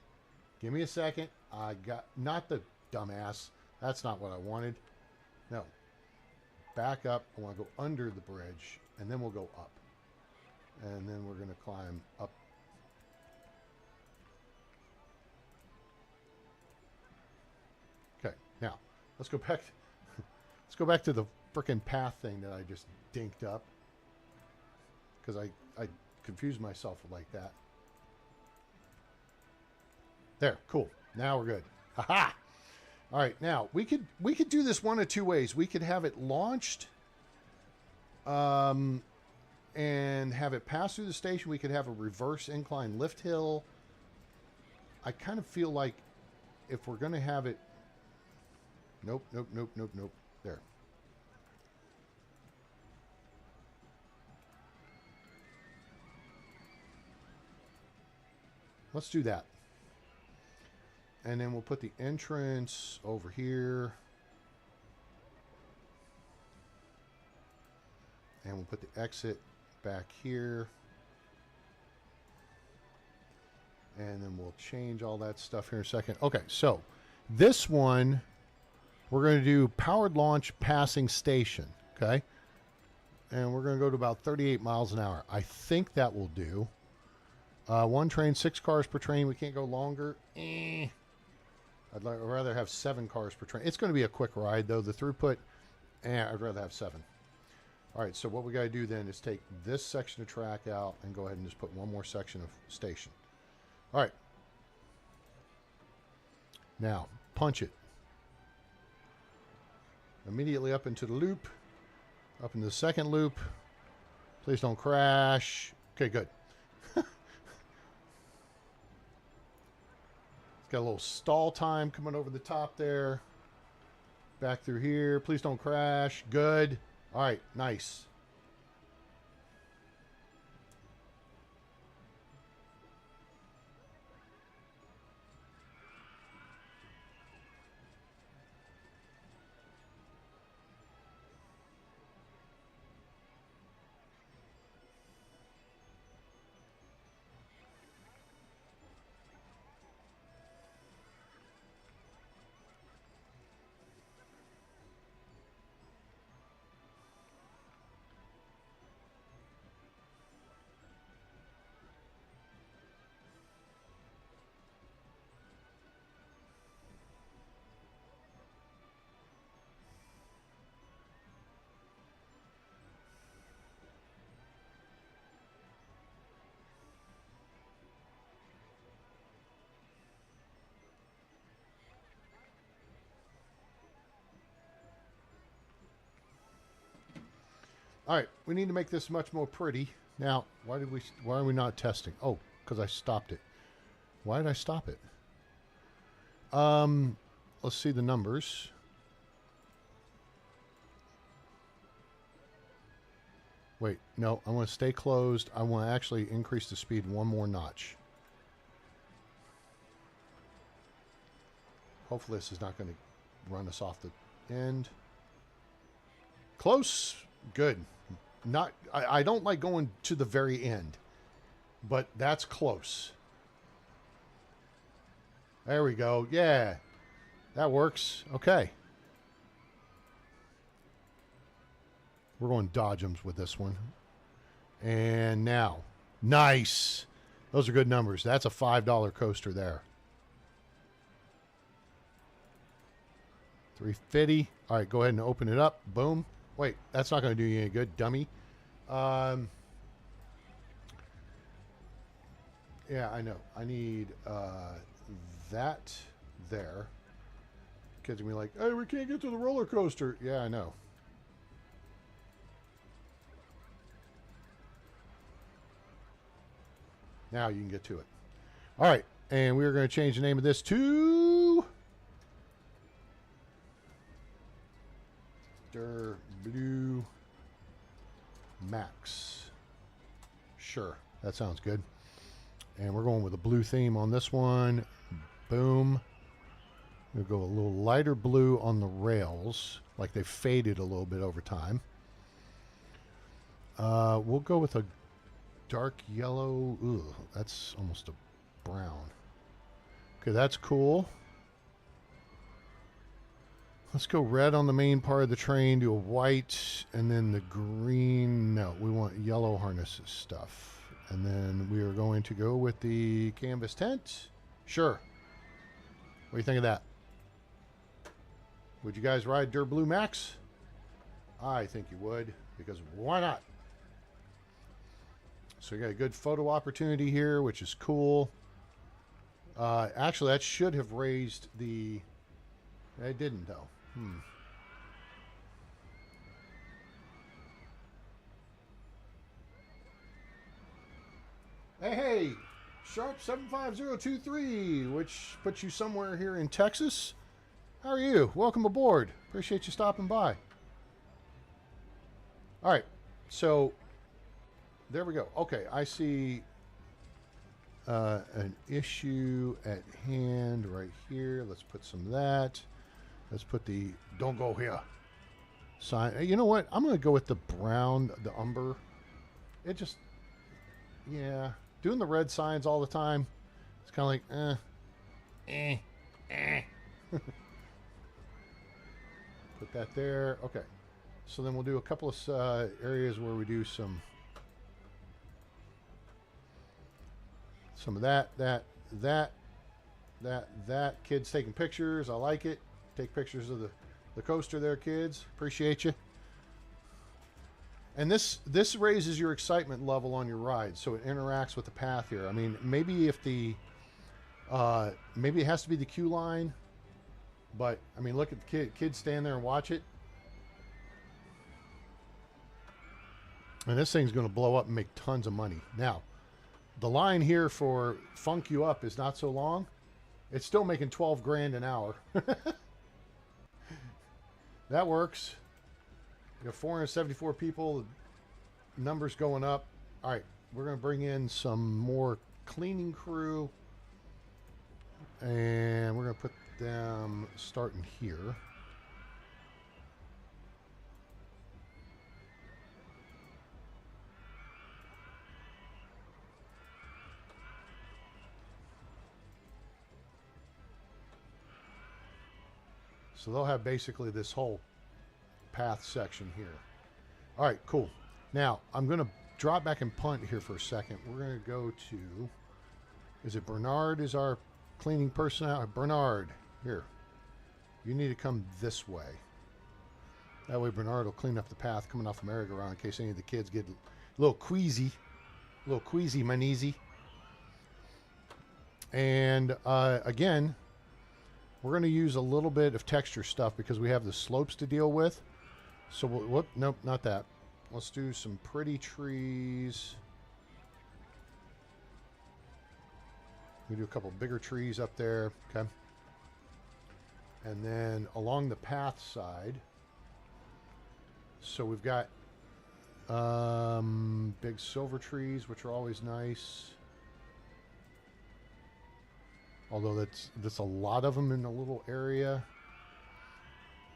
Give me a second. Not the dumbass. That's not what I wanted. No. Back up. I want to go under the bridge, and then we'll go up. And then we're going to climb up. Okay. Now, let's go back. Let's go back to the frickin' path thing that I just dinked up. Because I confused myself like that. There. Cool. Now we're good. Ha-ha! All right, now we could do this one of two ways. We could have it launched, and have it pass through the station. We could have a reverse incline lift hill. I kind of feel like if we're going to have it, nope. There. Let's do that. And then we'll put the entrance over here. And we'll put the exit back here. And then we'll change all that stuff here in a second. Okay, so this one, we're going to do powered launch passing station. Okay. And we're going to go to about 38 miles an hour. I think that will do. One train, 6 cars per train. We can't go longer. I'd rather have 7 cars per train. It's going to be a quick ride, though. The throughput, I'd rather have 7. All right, so what we got to do then is take this section of track out and go ahead and just put one more section of station. All right. Now, punch it. Immediately up into the loop. Up into the second loop. Please don't crash. Okay, good. Got a little stall time coming over the top there. Back through here. Please don't crash. Good. All right. Nice. All right, we need to make this much more pretty. Now, why are we not testing? Oh, because I stopped it. Why did I stop it? Let's see the numbers. Wait, no, I want to stay closed. I want to actually increase the speed one more notch. Hopefully this is not going to run us off the end. Close. Good. Not. I don't like going to the very end, but that's close. There we go. Yeah, that works. Okay. We're going dodgems with this one. And now. Nice. Those are good numbers. That's a $5 coaster there. $3.50. All right, go ahead and open it up. Boom. Wait, that's not going to do you any good, dummy. Yeah, I know. I need that there. Kids are going to be like, hey, we can't get to the roller coaster. Yeah, I know. Now you can get to it. All right, and we're going to change the name of this to Blue Max. Sure, that sounds good. And we're going with a blue theme on this one. Boom. We'll go a little lighter blue on the rails, like they faded a little bit over time. We'll go with a dark yellow. Ooh, that's almost a brown. Okay, that's cool. Let's go red on the main part of the train, do a white, and then the green. No, we want yellow harnesses stuff. And then we are going to go with the canvas tent. Sure. What do you think of that? Would you guys ride Dirt Blue Max? I think you would, because why not? So we got a good photo opportunity here, which is cool. Actually, that should have raised the... It didn't, though. Hey, Sharp 75023, which puts you somewhere here in Texas. How are you? Welcome aboard. Appreciate you stopping by. All right, so there we go. Okay, I see an issue at hand right here. Let's put some of that. Let's put the "Don't go here" sign. You know what? I'm going to go with the brown, the umber. It just, yeah, doing the red signs all the time. It's kind of like, Put that there. Okay. So then we'll do a couple of areas where we do some of that. Kids taking pictures. I like it. Take pictures of the coaster there, kids. Appreciate you. And this raises your excitement level on your ride, so it interacts with the path here. I mean, maybe if the maybe it has to be the queue line, but I mean, look at the kids stand there and watch it. And this thing's going to blow up and make tons of money. Now, the line here for Funk You Up is not so long. It's still making 12 grand an hour. That works. You have 474 people. Numbers going up. All right, we're going to bring in some more cleaning crew. And we're going to put them starting here. So they'll have basically this whole path section here. All right, cool. Now, I'm going to drop back and punt here for a second. We're going to go to, is it Bernard is our cleaning person out? Bernard, here. You need to come this way. That way Bernard will clean up the path coming off the merry-go-round in case any of the kids get a little queasy. Maneasy. And again, we're going to use a little bit of texture stuff because we have the slopes to deal with. So, whoop, nope, not that. Let's do some pretty trees. We do a couple bigger trees up there. Okay. And then along the path side, so we've got big silver trees, which are always nice. Although that's a lot of them in a little area.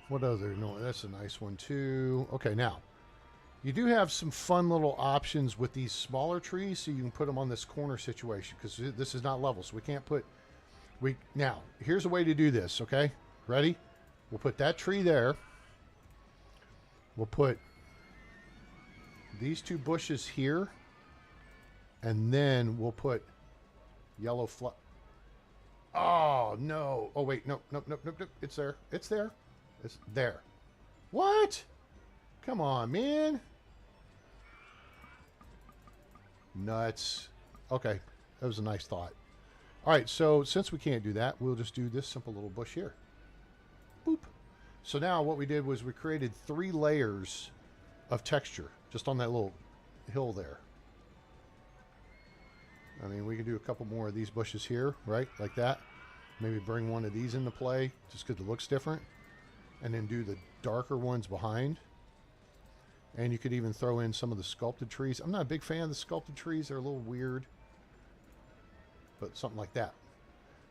What other? No, that's a nice one too. Okay, now you do have some fun little options with these smaller trees, so you can put them on this corner situation because this is not level, so we can't put. Now here's a way to do this. Okay, ready? We'll put that tree there. We'll put these two bushes here, and then we'll put yellow Oh no! Oh wait, no. It's there. It's there. It's there. What? Come on, man. Nuts. Okay, that was a nice thought. All right, so since we can't do that, we'll just do this simple little bush here. Boop. So now what we did was we created 3 layers of texture just on that little hill there. I mean, we can do a couple more of these bushes here, right? Like that. Maybe bring one of these into play just because it looks different. And then do the darker ones behind. And you could even throw in some of the sculpted trees. I'm not a big fan of the sculpted trees. They're a little weird. But something like that.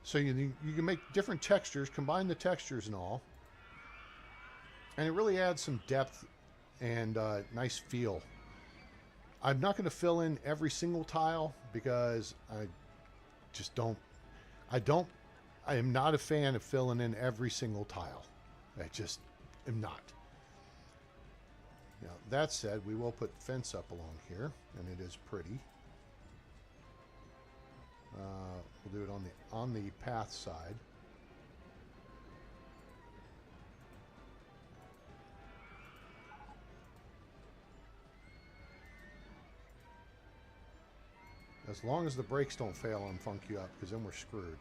So you can make different textures, combine the textures and all. And it really adds some depth and nice feel. I'm not going to fill in every single tile because I just don't. I am not a fan of filling in every single tile. I just am not. Now, that said, we will put fence up along here, and it is pretty. We'll do it on the path side. As long as the brakes don't fail and funk you up, because then we're screwed.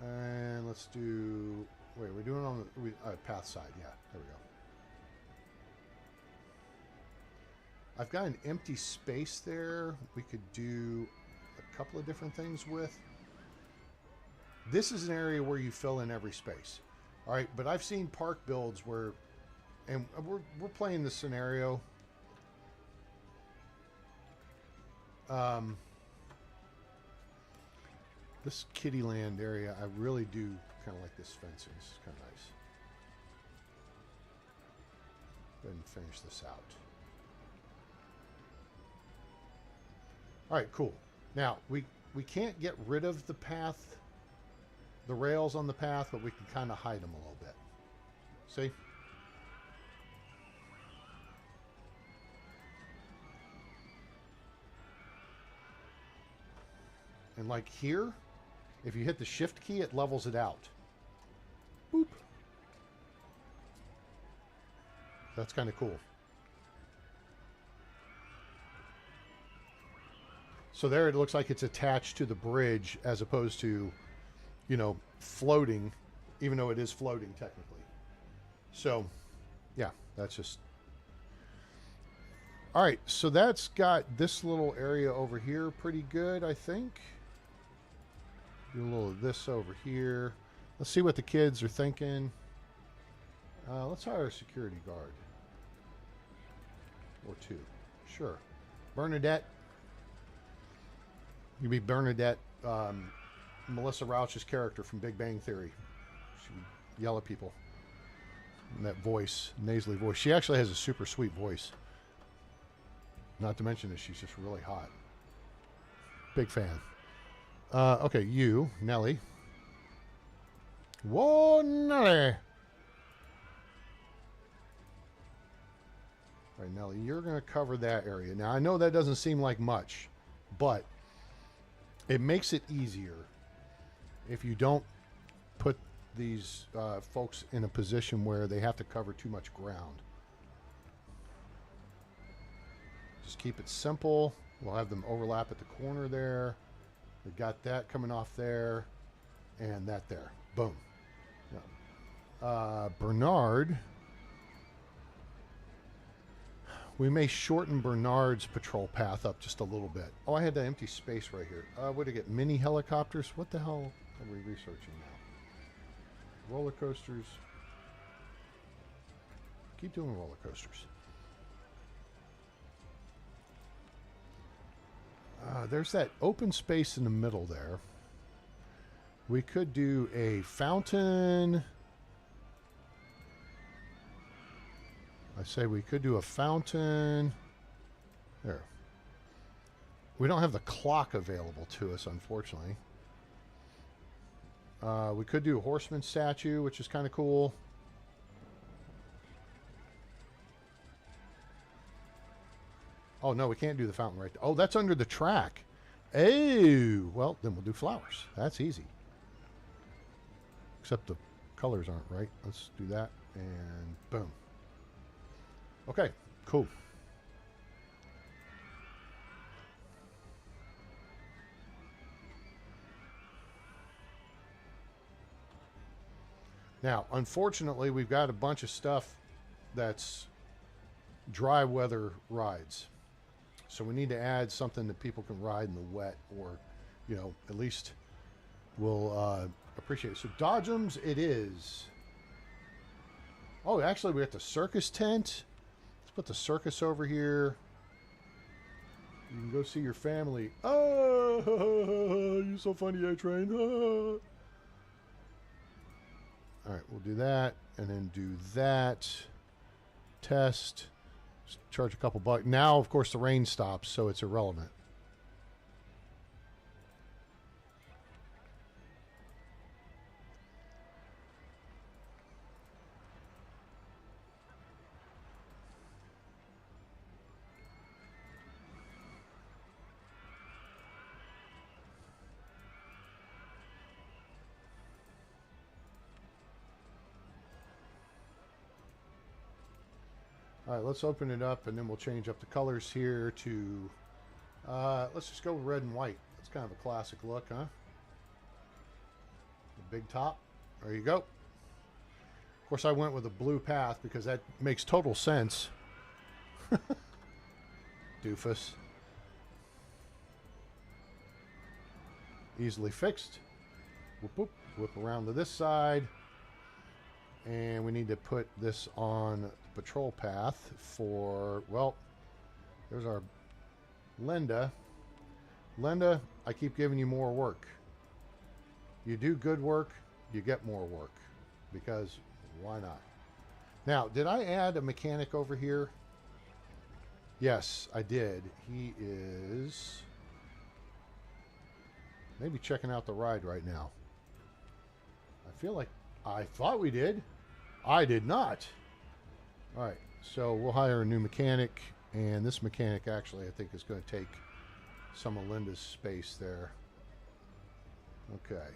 And let's do... Wait, we're doing it on the path side. Yeah, there we go. I've got an empty space there we could do a couple of different things with. This is an area where you fill in every space. All right, but I've seen park builds where... And we're playing this scenario... this Kittyland area, I really do kind of like this fencing. It's kind of nice. Go ahead and finish this out. All right, cool. Now, we can't get rid of the path, the rails on the path, but we can kind of hide them a little bit. See? And like here, if you hit the shift key, it levels it out. Boop. That's kind of cool. So there it looks like it's attached to the bridge as opposed to, you know, floating, even though it is floating technically. So, yeah, that's just... All right, so that's got this little area over here pretty good, I think. Do a little of this over here. Let's see what the kids are thinking. Let's hire a security guard. Or 2. Sure. Bernadette. You be Bernadette, Melissa Rauch's character from Big Bang Theory. She would yell at people. And that voice, nasally voice. She actually has a super sweet voice. Not to mention that she's just really hot. Big fan. Okay, you, Nelly. Whoa, Nelly. All right, Nelly, you're going to cover that area. Now, I know that doesn't seem like much, but it makes it easier if you don't put these folks in a position where they have to cover too much ground. Just keep it simple. We'll have them overlap at the corner there. We got that coming off there, and that there. Boom. Yeah. Bernard. We may shorten Bernard's patrol path up just a little bit. Oh, I had that empty space right here. Where to get mini helicopters? What the hell are we researching now? Roller coasters. Keep doing roller coasters. There's that open space in the middle there. We could do a fountain. I say we could do a fountain. There. We don't have the clock available to us, unfortunately. We could do a horseman statue, which is kind of cool. Oh, no, we can't do the fountain right there. Oh, that's under the track. Oh, well, then we'll do flowers. That's easy. Except the colors aren't right. Let's do that, and boom. Okay, cool. Now, unfortunately, we've got a bunch of stuff that's dry weather rides. So we need to add something that people can ride in the wet, or, you know, at least will appreciate it. So Dodgems it is. Oh, actually, we got the circus tent. Let's put the circus over here. You can go see your family. Oh, you're so funny, A-Train. Oh. All right, we'll do that, and then do that. Test. Just charge a couple bucks. Now, of course, the rain stops, so it's irrelevant. All right, let's open it up, and then we'll change up the colors here to, let's just go with red and white. That's kind of a classic look, huh? The big top. There you go. Of course, I went with a blue path because that makes total sense. Doofus. Easily fixed. Whoop, whoop. Whip around to this side. And we need to put this on the patrol path for, well, there's our Linda. Linda, I keep giving you more work. You do good work, you get more work. Because why not? Now, did I add a mechanic over here? Yes, I did. He is maybe checking out the ride right now. I feel like I thought we did. I did not. All right, so we'll hire a new mechanic, and this mechanic actually I think is going to take some of Linda's space there. Okay,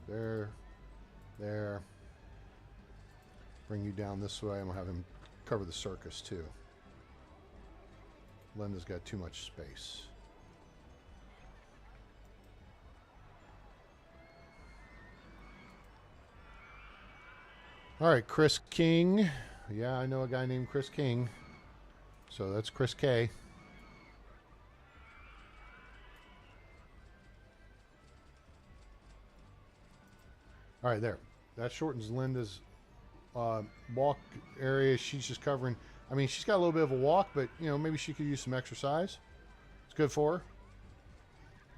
so there. Bring you down this way, and we'll have him cover the circus too. Linda's got too much space. All right, Chris King. Yeah, I know a guy named Chris King. So that's Chris K. All right, there. That shortens Linda's walk area. She's just covering. I mean, she's got a little bit of a walk, but, you know, maybe she could use some exercise. It's good for her.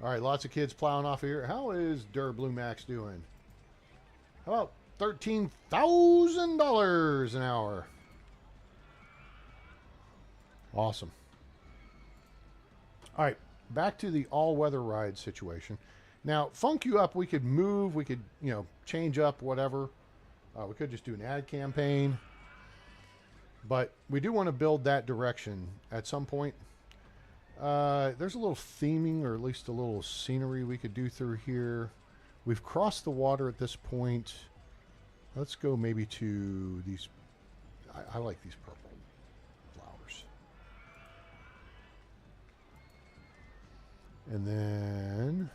All right, lots of kids plowing off here. How is Der Blue Max doing? How about $13,000 an hour? Awesome. All right, back to the all-weather ride situation. Now, Funk You Up, we could move, we could, you know, change up whatever. We could just do an ad campaign. But we do want to build that direction at some point. There's a little theming, or at least a little scenery we could do through here. We've crossed the water at this point. Let's go maybe to these. I like these purple flowers. And then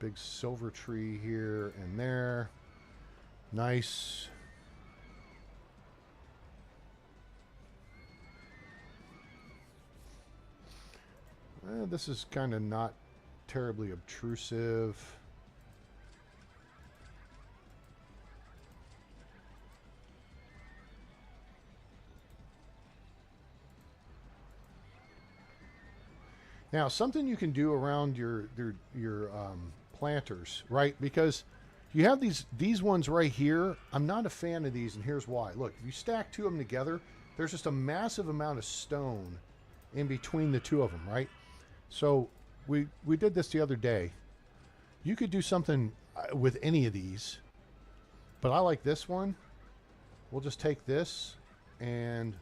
big silver tree here and there. Nice. This is kind of not terribly obtrusive. Now, something you can do around your planters, right? Because you have these ones right here. I'm not a fan of these, and here's why. Look, if you stack two of them together, there's just a massive amount of stone in between the two of them, right? So we did this the other day. You could do something with any of these, but I like this one. We'll just take this and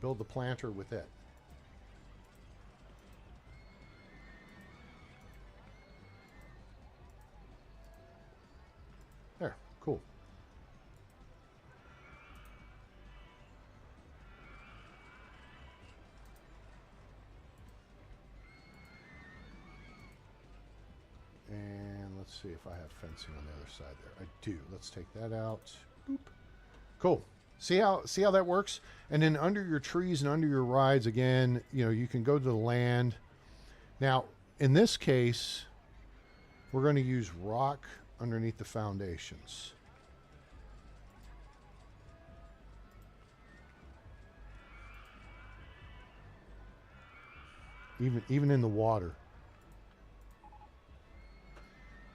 build the planter with it. There, cool. And let's see if I have fencing on the other side there. I do. Let's take that out. Boop. Cool. See how that works? And then under your trees and under your rides, again, you know, you can go to the land. Now, in this case, we're going to use rock underneath the foundations. Even in the water.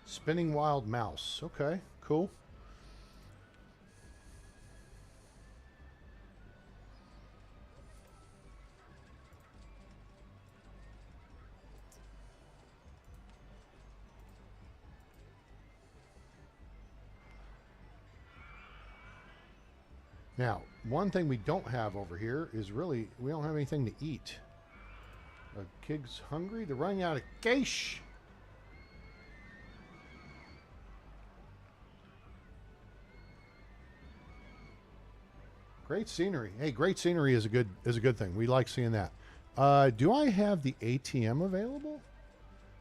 Spinning wild mouse. Okay, cool. Now, one thing we don't have over here is really, we don't have anything to eat. Are kids hungry? They're running out of cash. Great scenery. Hey, great scenery is a good thing. We like seeing that. Do I have the ATM available?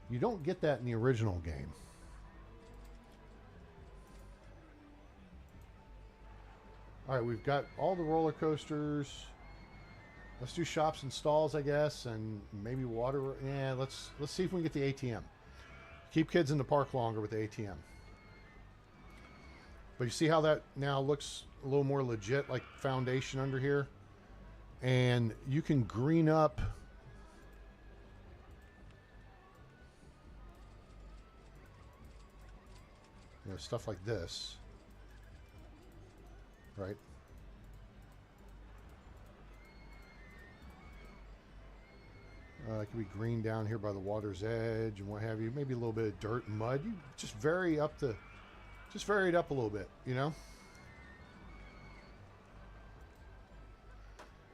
You don't get that in the original game. All right, we've got all the roller coasters. Let's do shops and stalls, I guess, and maybe water. Yeah, let's see if we can get the ATM. Keep kids in the park longer with the ATM. But you see how that now looks a little more legit, like foundation under here? And you can green up stuff like this. Right? It could be green down here by the water's edge and what have you. Maybe a little bit of dirt and mud. You just vary it up a little bit, you know?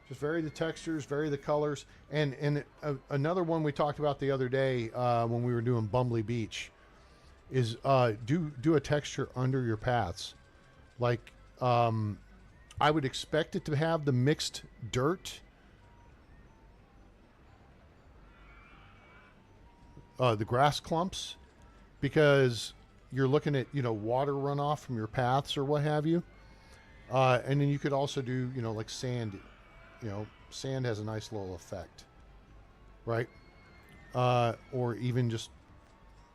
Just vary the textures, vary the colors. And another one we talked about the other day when we were doing Bumbly Beach is do a texture under your paths. Like, I would expect it to have the mixed dirt. The grass clumps, because you're looking at, water runoff from your paths or what have you. And then you could also do, like sand. Sand has a nice little effect, right? Or even just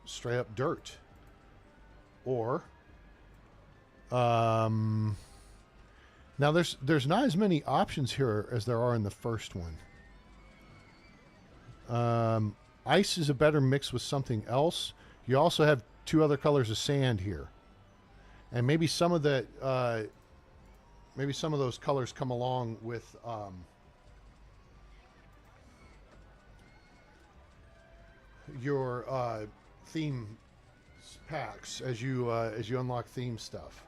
straight up dirt. Or, now there's not as many options here as there are in the first one. Ice is a better mix with something else. You also have two other colors of sand here, and maybe some of those colors come along with your theme packs as you unlock theme stuff.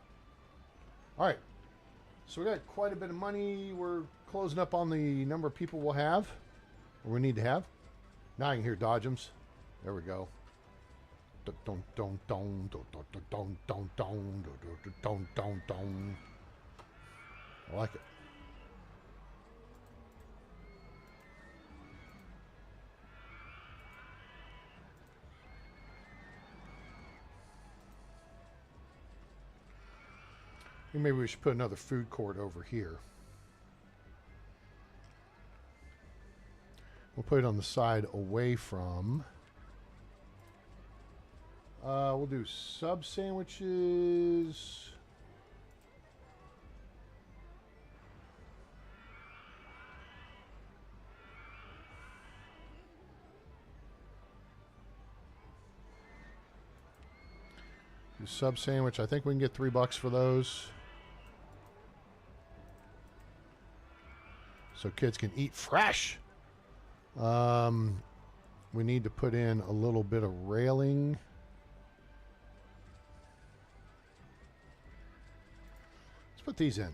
All right, so we got quite a bit of money. We're closing up on the number of people we'll have, or we need to have. Now I can hear dodgems. There we go. I like it. Maybe we should put another food court over here. We'll put it on the side away from. We'll do sub sandwiches. Do sub sandwich. I think we can get $3 for those. So kids can eat fresh. We need to put in a little bit of railing. Let's put these in.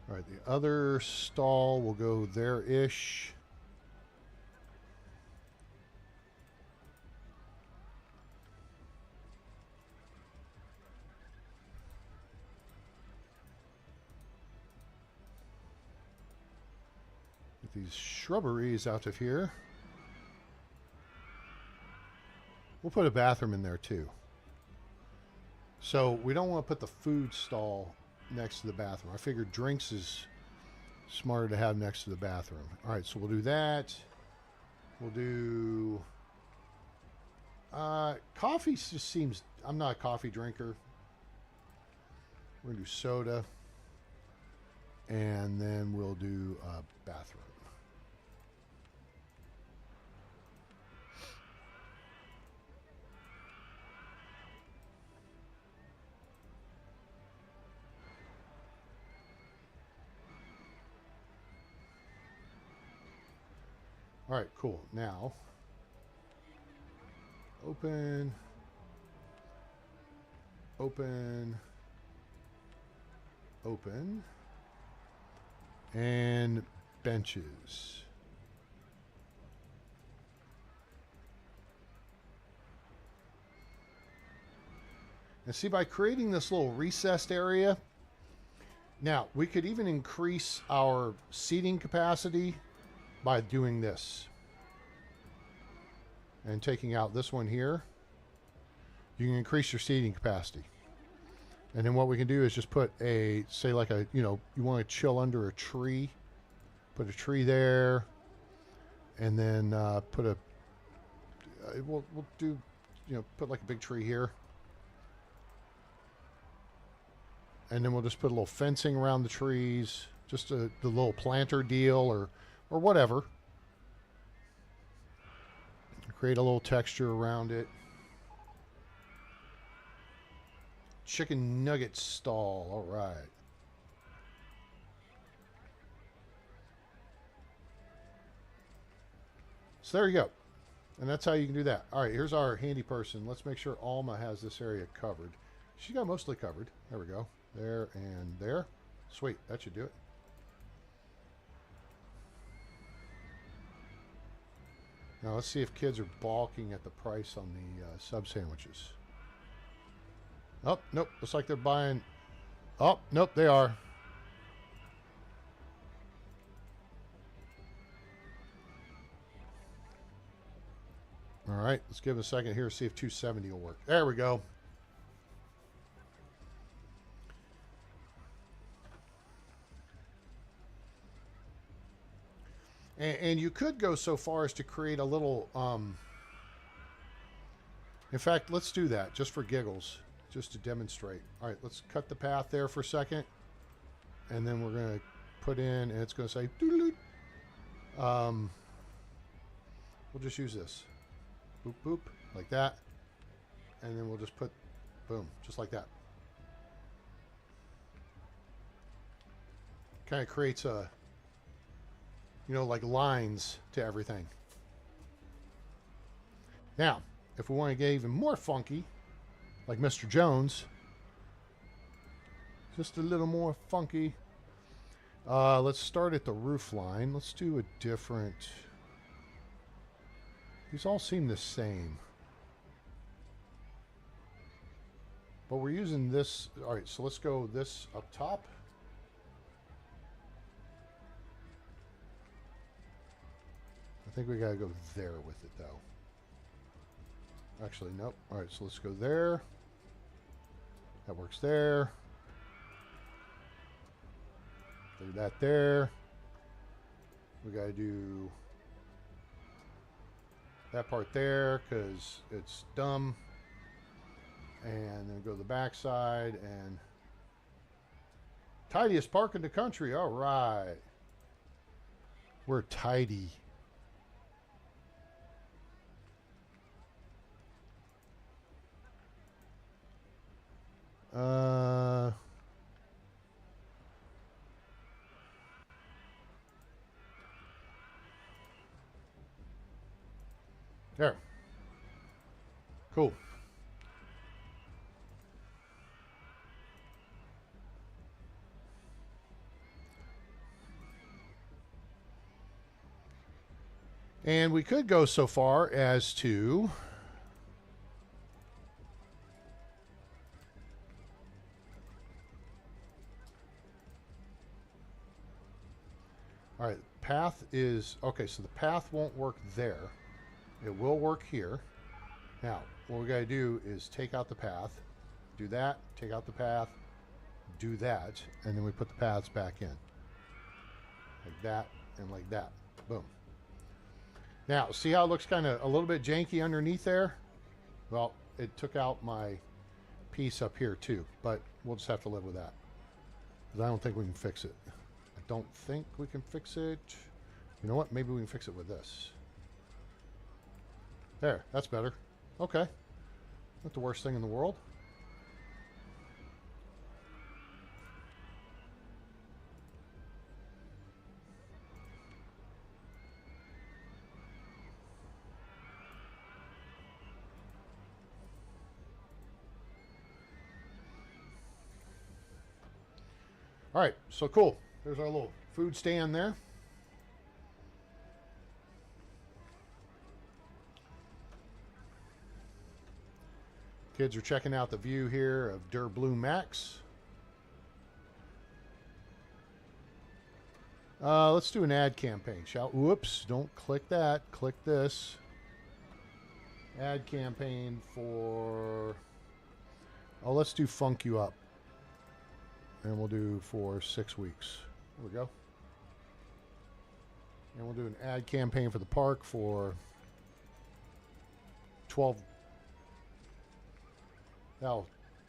All right, the other stall will go there-ish. Get these shrubberies out of here. We'll put a bathroom in there too. So we don't want to put the food stall next to the bathroom. I figured drinks is smarter to have next to the bathroom. All right, so we'll do that. We'll do coffee. Just seems, I'm not a coffee drinker. We're gonna do soda, and then we'll do bathroom. All right, cool. Now, open, open, open, and benches. And see, by creating this little recessed area, now we could even increase our seating capacity by doing this and taking out this one here. You can increase your seating capacity. And then what we can do is just put a, say like a, you know, you want to chill under a tree, put a tree there, and then put a, we'll do, you know, put like a big tree here. And then we'll just put a little fencing around the trees, just the little planter deal or whatever. Create a little texture around it. Chicken nugget stall. All right. So there you go. And that's how you can do that. All right, here's our handy person. Let's make sure Alma has this area covered. She got mostly covered. There we go. There and there. Sweet. That should do it. Now let's see if kids are balking at the price on the sub sandwiches. Oh, nope. Looks like they're buying. Oh, nope, they are. All right, let's give it a second here, see if 270 will work. There we go. And you could go so far as to create a little, in fact, let's do that just for giggles, just to demonstrate. All right, let's cut the path there for a second. And then we're going to put in, and it's going to say, doo-doo-doo. We'll just use this. Boop, boop, like that. And then we'll just put, boom, just like that. Kind of creates a, you know, like lines to everything. Now, if we want to get even more funky, like Mr. Jones, just a little more funky, let's start at the roof line. Let's do a different, these all seem the same. But we're using this, all right, so let's go this up top. I think we got to go there with it, though. Actually, nope. All right, so let's go there. That works there. Do that there. We got to do that part there because it's dumb. And then go to the back side and tidiest park in the country. All right. We're tidy. There. Cool. And we could go so far as to all right, path is okay, so the path won't work there. It will work here. Now, what we got to do is take out the path, do that, take out the path, do that, and then we put the paths back in. Like that and like that. Boom. Now, see how it looks kind of a little bit janky underneath there? Well, it took out my piece up here too, but we'll just have to live with that. Because I don't think we can fix it. I don't think we can fix it. You know what? Maybe we can fix it with this. There, that's better. Okay. Not the worst thing in the world. All right, so cool. There's our little food stand there. Kids are checking out the view here of Der Blue Max. Let's do an ad campaign, shall we? Whoops, don't click that. Click this. Ad campaign for... Oh, let's do Funk You Up. And we'll do for 6 weeks. There we go. And we'll do an ad campaign for the park for 12.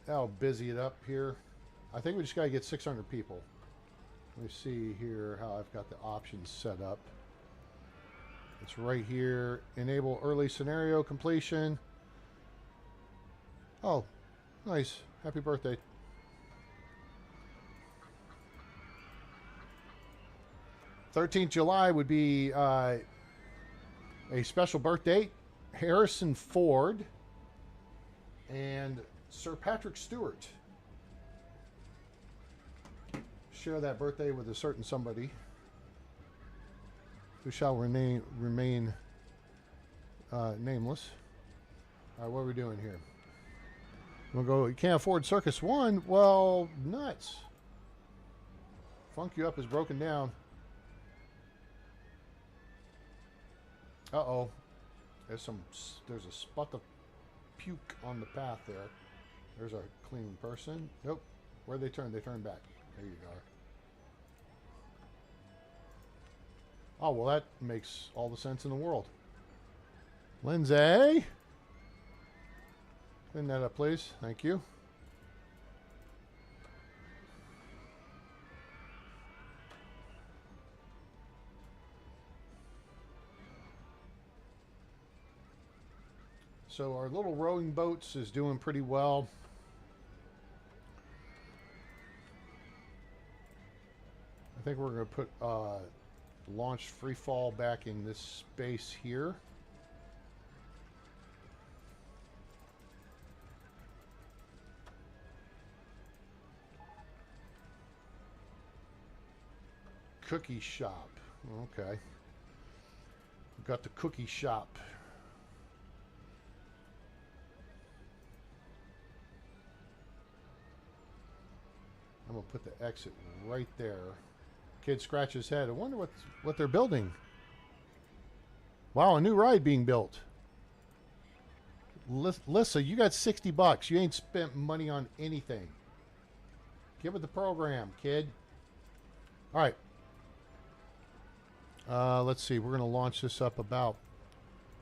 That'll busy it up here. I think we just got to get 600 people. Let me see here how I've got the options set up. It's right here. Enable early scenario completion. Oh, nice. Happy birthday. July 13th would be a special birth date. Harrison Ford and Sir Patrick Stewart share that birthday with a certain somebody who shall remain nameless. All right, what are we doing here? We'll go, you can't afford Circus 1? Well, nuts. Funk You Up is broken down. Uh-oh. There's a spot of puke on the path there. There's our clean person. Nope. Where'd they turn? They turned back. There you are. Oh, well, that makes all the sense in the world. Lindsay. Clean that up, please. Thank you. So our little rowing boats is doing pretty well. I think we're going to put launch free fall back in this space here. Cookie shop. Okay. We've got the cookie shop. I'm going to put the exit right there. Kid scratches his head. I wonder what they're building. Wow, a new ride being built. Lissa, you got 60 bucks. You ain't spent money on anything. Get with the program, kid. All right. Let's see. We're going to launch this up about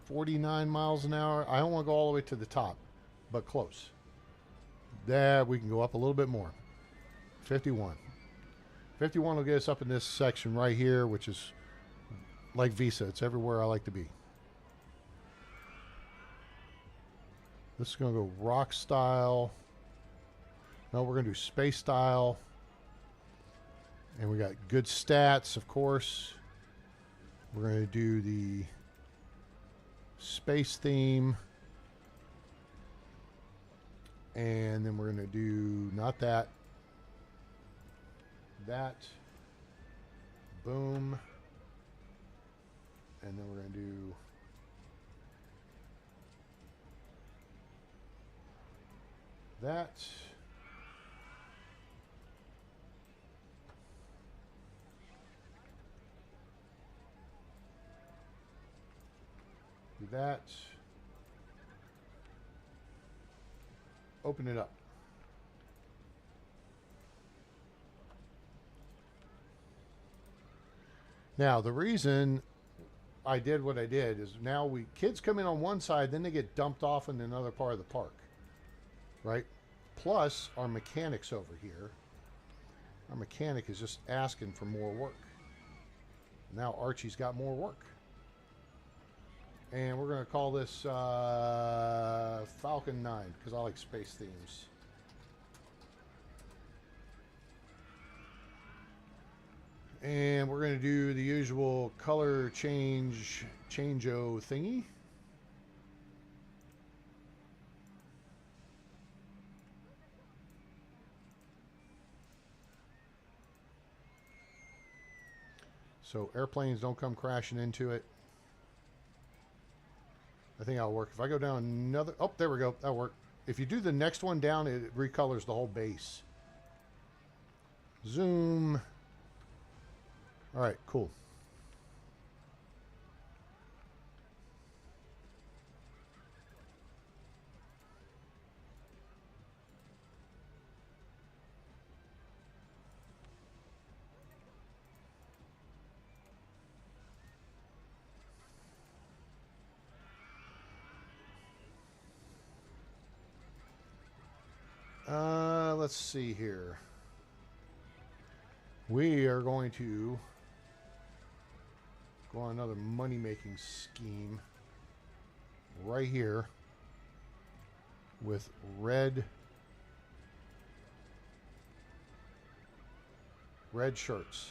49 miles an hour. I don't want to go all the way to the top, but close. There, we can go up a little bit more. 51. 51 will get us up in this section right here, which is like Visa. It's everywhere I like to be. This is going to go rock style. No, we're going to do space style. And we got good stats, of course. We're going to do the space theme. And then we're going to do, not that, that, boom. And then we're going to do that. Do that. Open it up. Now, the reason I did what I did is now kids come in on one side, then they get dumped off in another part of the park, right? Plus, our mechanic's over here. Our mechanic is just asking for more work. Now Archie's got more work. And we're going to call this Falcon 9 because I like space themes. And we're going to do the usual color change-o thingy. So airplanes don't come crashing into it. I think that'll work. If I go down another... Oh, there we go. That'll work. If you do the next one down, it recolors the whole base. Zoom. All right, cool. Let's see here. We are going to go on another money-making scheme right here with red shirts.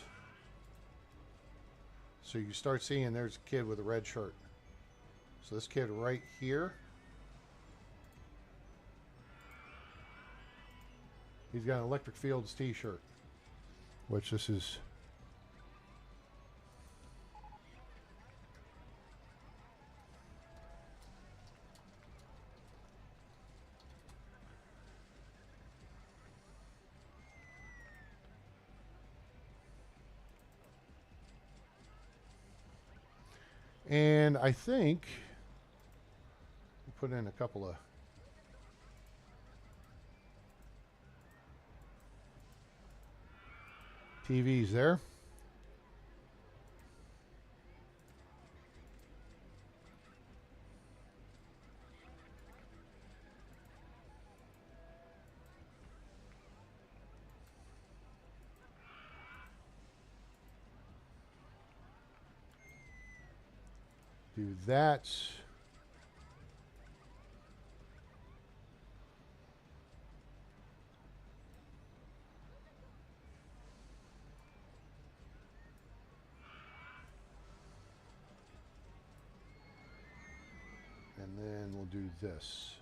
So you start seeing there's a kid with a red shirt. So this kid right here, he's got an Electric Fields t-shirt, which this is. And I think we'll put in a couple of TVs there. Do that. And then we'll do this.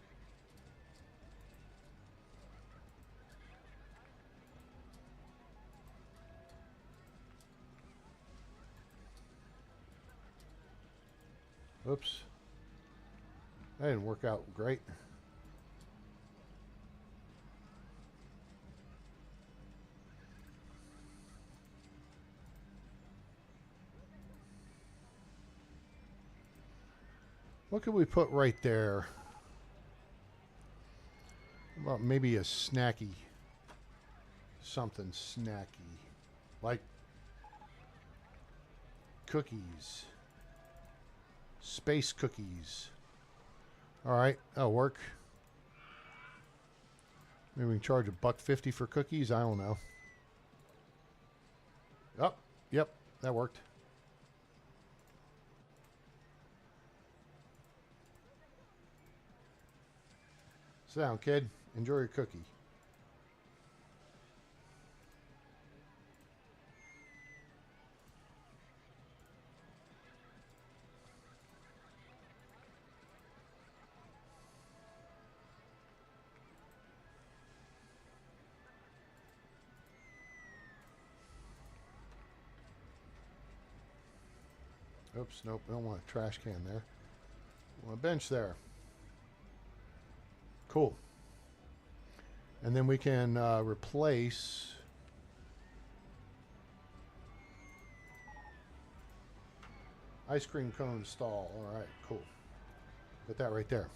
Oops. That didn't work out great. What could we put right there? How about maybe a snacky. Something snacky. Like cookies. Space cookies. Alright, that'll work. Maybe we can charge $1.50 for cookies. I don't know. Oh, yep, that worked. Sit down, kid. Enjoy your cookie. Oops, nope, we don't want a trash can there. We want a bench there. Cool. And then we can replace ice cream cone stall. All right, cool. Put that right there.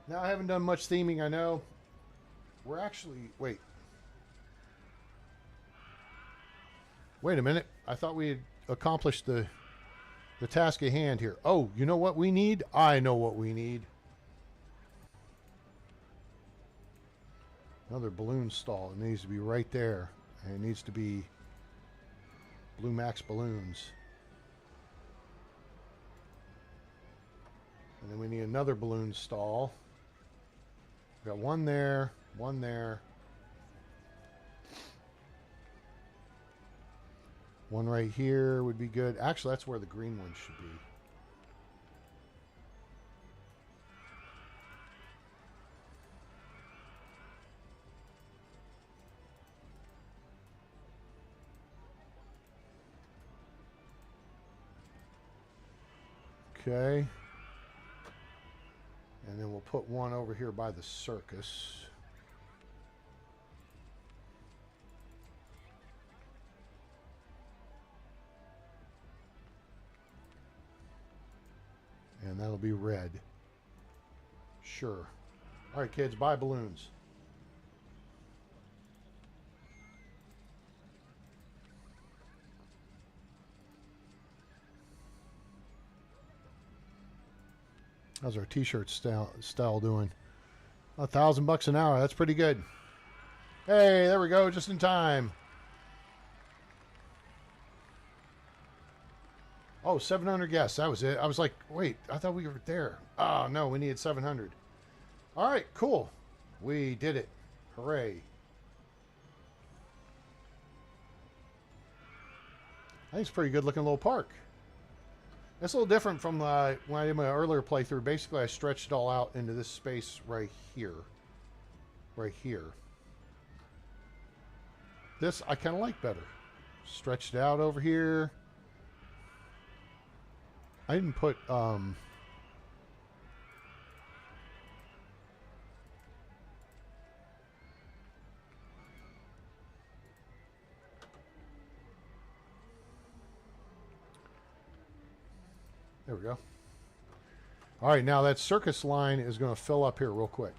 Now, I haven't done much theming, I know. We're actually... Wait a minute. I thought we had accomplished the task at hand here. Oh, you know what we need? I know what we need. Another balloon stall. It needs to be right there. And it needs to be Blue Max balloons. And then we need another balloon stall. We've got one there, one there. One right here would be good. Actually, that's where the green one should be. Okay. And then we'll put one over here by the circus. And that'll be red. Sure. All right, kids, buy balloons. How's our t-shirt style doing? $1,000 an hour. That's pretty good. Hey, there we go, just in time. Oh, 700 guests. That was it. I was like, wait, I thought we were there. Oh, no, we needed 700. All right, cool. We did it. Hooray. I think it's a pretty good looking little park. It's a little different from when I did my earlier playthrough. Basically, I stretched it all out into this space right here. Right here. This I kind of like better. Stretched it out over here. I didn't put there we go. All right, now that circus line is going to fill up here real quick.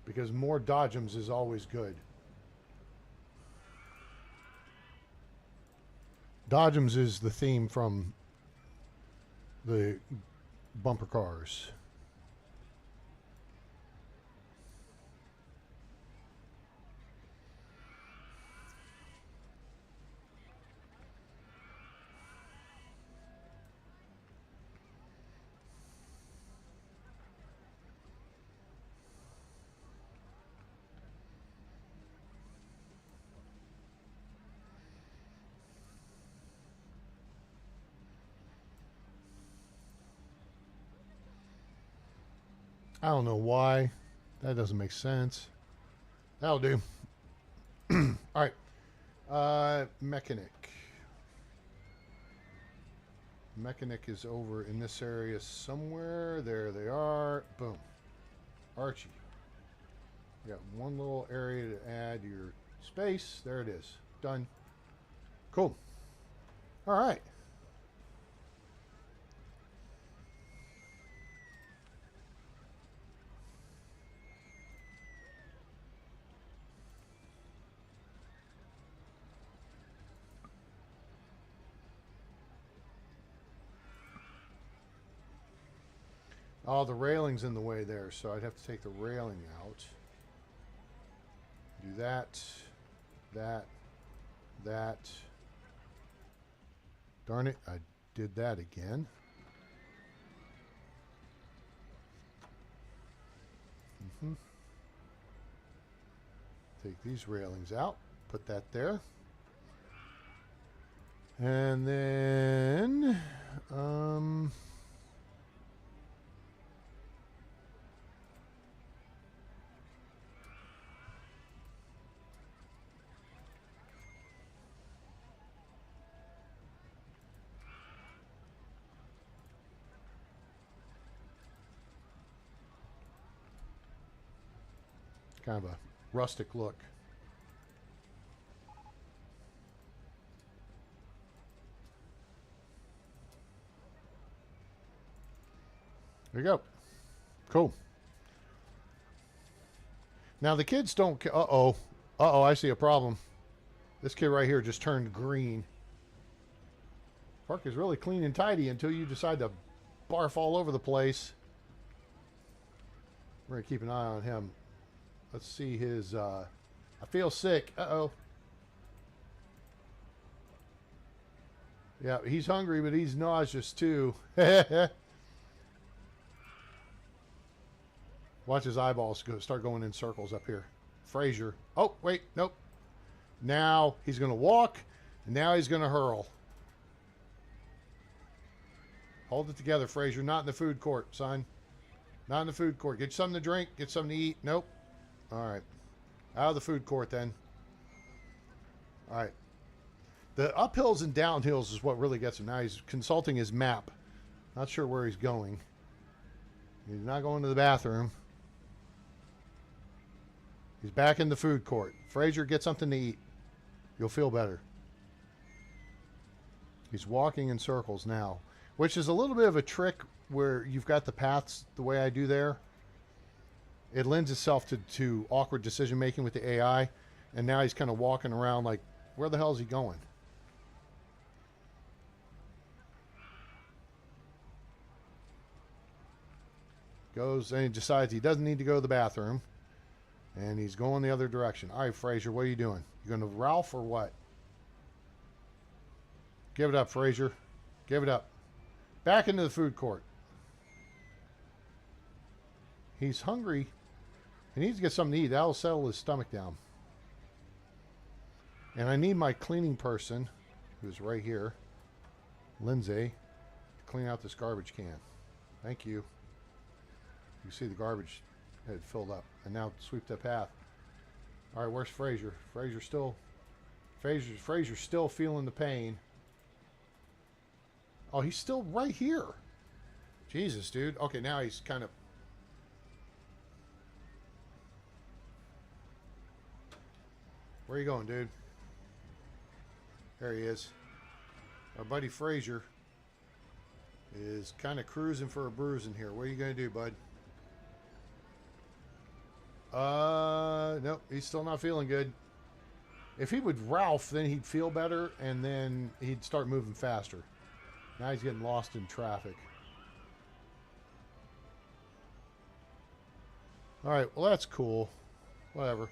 because more dodgems is always good. Dodgems is the theme from the bumper cars. I don't know why. That doesn't make sense. That'll do. All right. Mechanic. Mechanic is over in this area somewhere. There they are. Boom. Archie. You got one little area to add your space. There it is. Done. Cool. All right. Oh, the railing's in the way there, so I'd have to take the railing out. Do that, that. Darn it, I did that again. Take these railings out, put that there. And then, kind of a rustic look. There you go. Cool. Now the kids don't... Uh-oh. Uh-oh, I see a problem. This kid right here just turned green. Park is really clean and tidy until you decide to barf all over the place. We're going to keep an eye on him. Let's see his... I feel sick. Uh-oh. Yeah, he's hungry, but he's nauseous too. Watch his eyeballs start going in circles up here. Frazier. Oh, wait. Nope. Now he's going to walk, and now he's going to hurl. Hold it together, Frazier. Not in the food court, son. Not in the food court. Get something to drink. Get something to eat. Nope. All right. Out of the food court, then. All right. The uphills and downhills is what really gets him. Now he's consulting his map. Not sure where he's going. He's not going to the bathroom. He's back in the food court. Frazier, get something to eat. You'll feel better. He's walking in circles now, which is a little bit of a trick where you've got the paths the way I do there. It lends itself to awkward decision making with the AI, and now he's kind of walking around like, where the hell is he going? Goes and he decides he doesn't need to go to the bathroom. And he's going the other direction. All right, Frazier, what are you doing? You going to Ralph or what? Give it up, Frazier. Give it up. Back into the food court. He's hungry. He needs to get something to eat. That'll settle his stomach down. And I need my cleaning person, who's right here, Lindsay, to clean out this garbage can. Thank you. You see the garbage had filled up, and now sweep the path. All right, where's Frazier? Frazier's still feeling the pain. Oh, he's still right here. Jesus, dude. Okay, now he's kind of... Where are you going, dude? There he is. Our buddy Frazier is kind of cruising for a bruising here. What are you going to do, bud? Nope, he's still not feeling good. If he would Ralph, then he'd feel better, and then he'd start moving faster. Now he's getting lost in traffic. All right, well, that's cool. Whatever.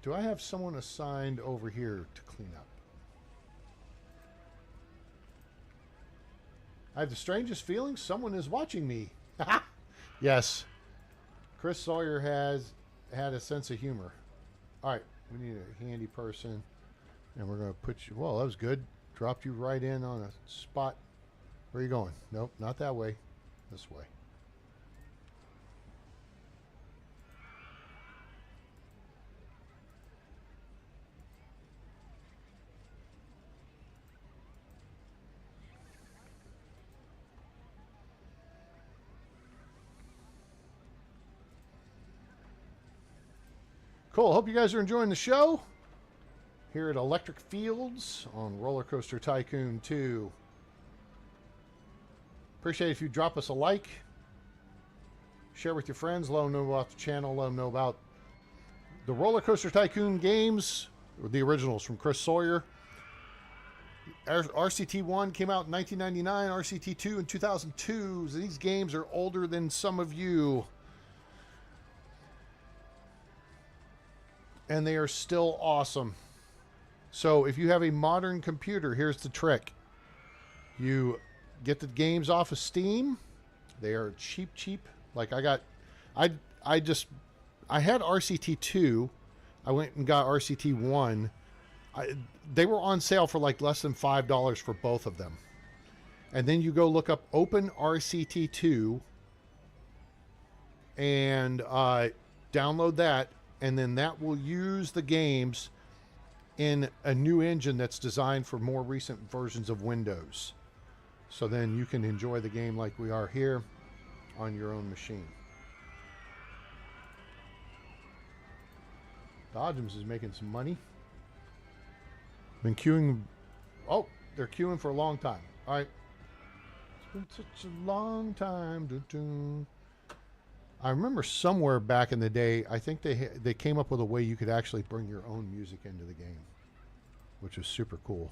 Do I have someone assigned over here to clean up? I have the strangest feeling someone is watching me. Yes. Chris Sawyer has had a sense of humor. All right, we need a handy person. And we're going to put you... Well, that was good. Dropped you right in on a spot. Where are you going? Nope, not that way. This way. Cool. Hope you guys are enjoying the show here at Electric Fields on Roller Coaster Tycoon 2. Appreciate it if you drop us a like, share with your friends, let them know about the channel, let them know about the Roller Coaster Tycoon games, the originals from Chris Sawyer. RCT1 came out in 1999, RCT2 in 2002. So these games are older than some of you. And they are still awesome. So if you have a modern computer, here's the trick. You get the games off of Steam. They are cheap. Like I had RCT2. I went and got RCT1. They were on sale for like less than $5 for both of them. And then you go look up Open RCT2 and download that. And then that will use the games in a new engine that's designed for more recent versions of Windows. So then you can enjoy the game like we are here on your own machine. Dodgems is making some money. Been queuing. Oh, they're queuing for a long time. All right. It's been such a long time. Doo-doo. I remember somewhere back in the day, I think they came up with a way you could actually bring your own music into the game, which was super cool.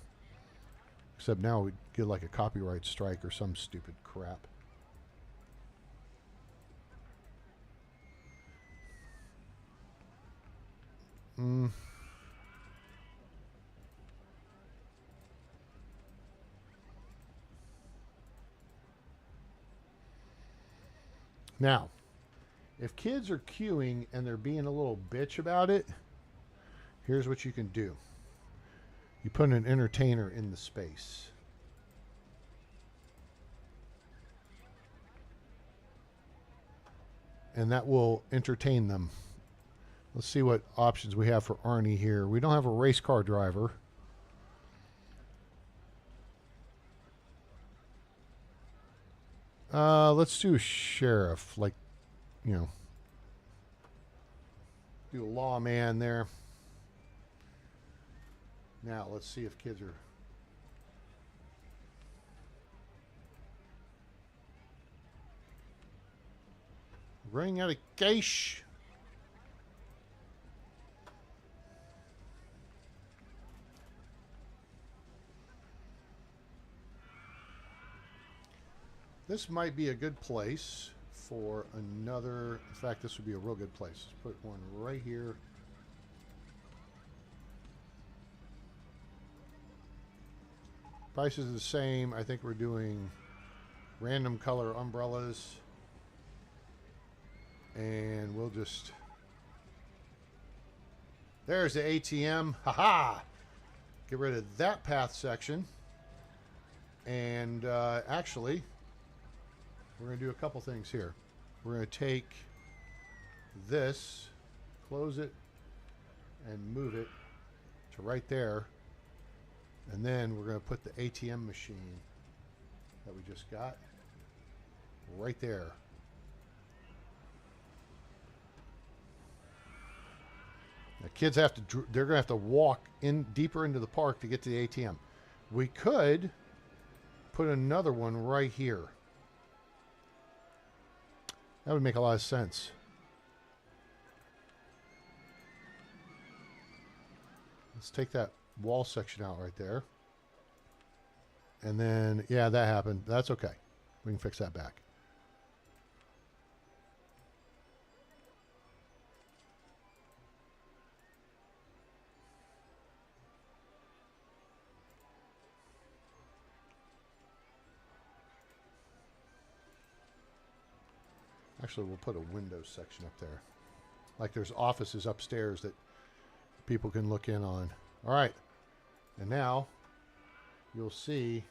Except now we'd get like a copyright strike or some stupid crap. Now, if kids are queuing and they're being a little bitch about it, here's what you can do. You put an entertainer in the space. And that will entertain them. Let's see what options we have for Arnie here. We don't have a race car driver. Let's do a sheriff, like, you know, do a lawman there. Now let's see if kids are. Running out of cash. This might be a good place for another. In fact, this would be a real good place. Let's put one right here. Price is the same. I think we're doing random color umbrellas. And we'll just. There's the ATM. Haha! Get rid of that path section. And actually, we're going to do a couple things here. We're going to take this, close it, and move it to right there. And then we're going to put the ATM machine that we just got right there. The kids have to, they're going to have to walk in deeper into the park to get to the ATM. We could put another one right here. That would make a lot of sense. Let's take that wall section out right there. And then, yeah, that happened. That's okay. We can fix that back. Actually, we'll put a windows section up there. Like there's offices upstairs that people can look in on. All right. And now you'll see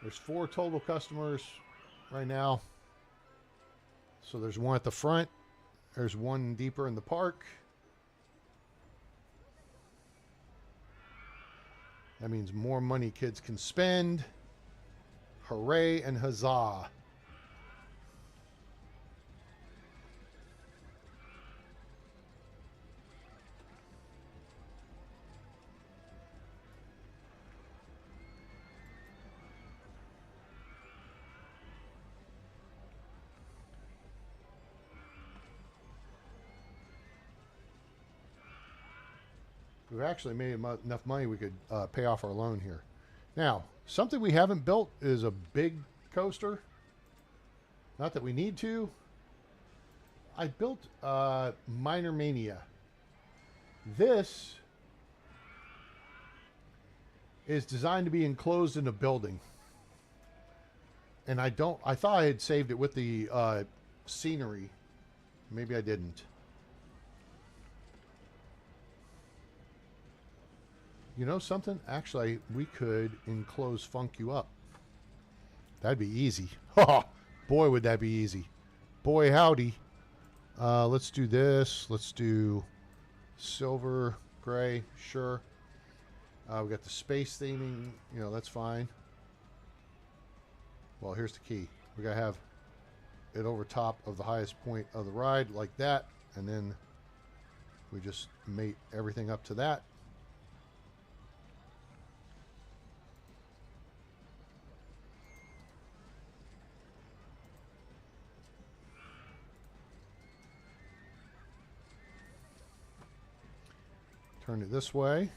there's 4 total customers right now. So there's one at the front. There's one deeper in the park. That means more money kids can spend. Hooray and huzzah. We've actually made enough money we could pay off our loan here. Now, something we haven't built is a big coaster. Not that we need to. I built Minor Mania. This is designed to be enclosed in a building. And I thought I had saved it with the scenery. Maybe I didn't. You know something? Actually, we could enclose Funk You Up. That'd be easy. Boy, would that be easy. Boy, howdy. Let's do this. Let's do silver, gray, sure. We got the space theming. You know, that's fine. Well, here's the key. We got to have it over top of the highest point of the ride like that. And then we just mate everything up to that. Turn it this way.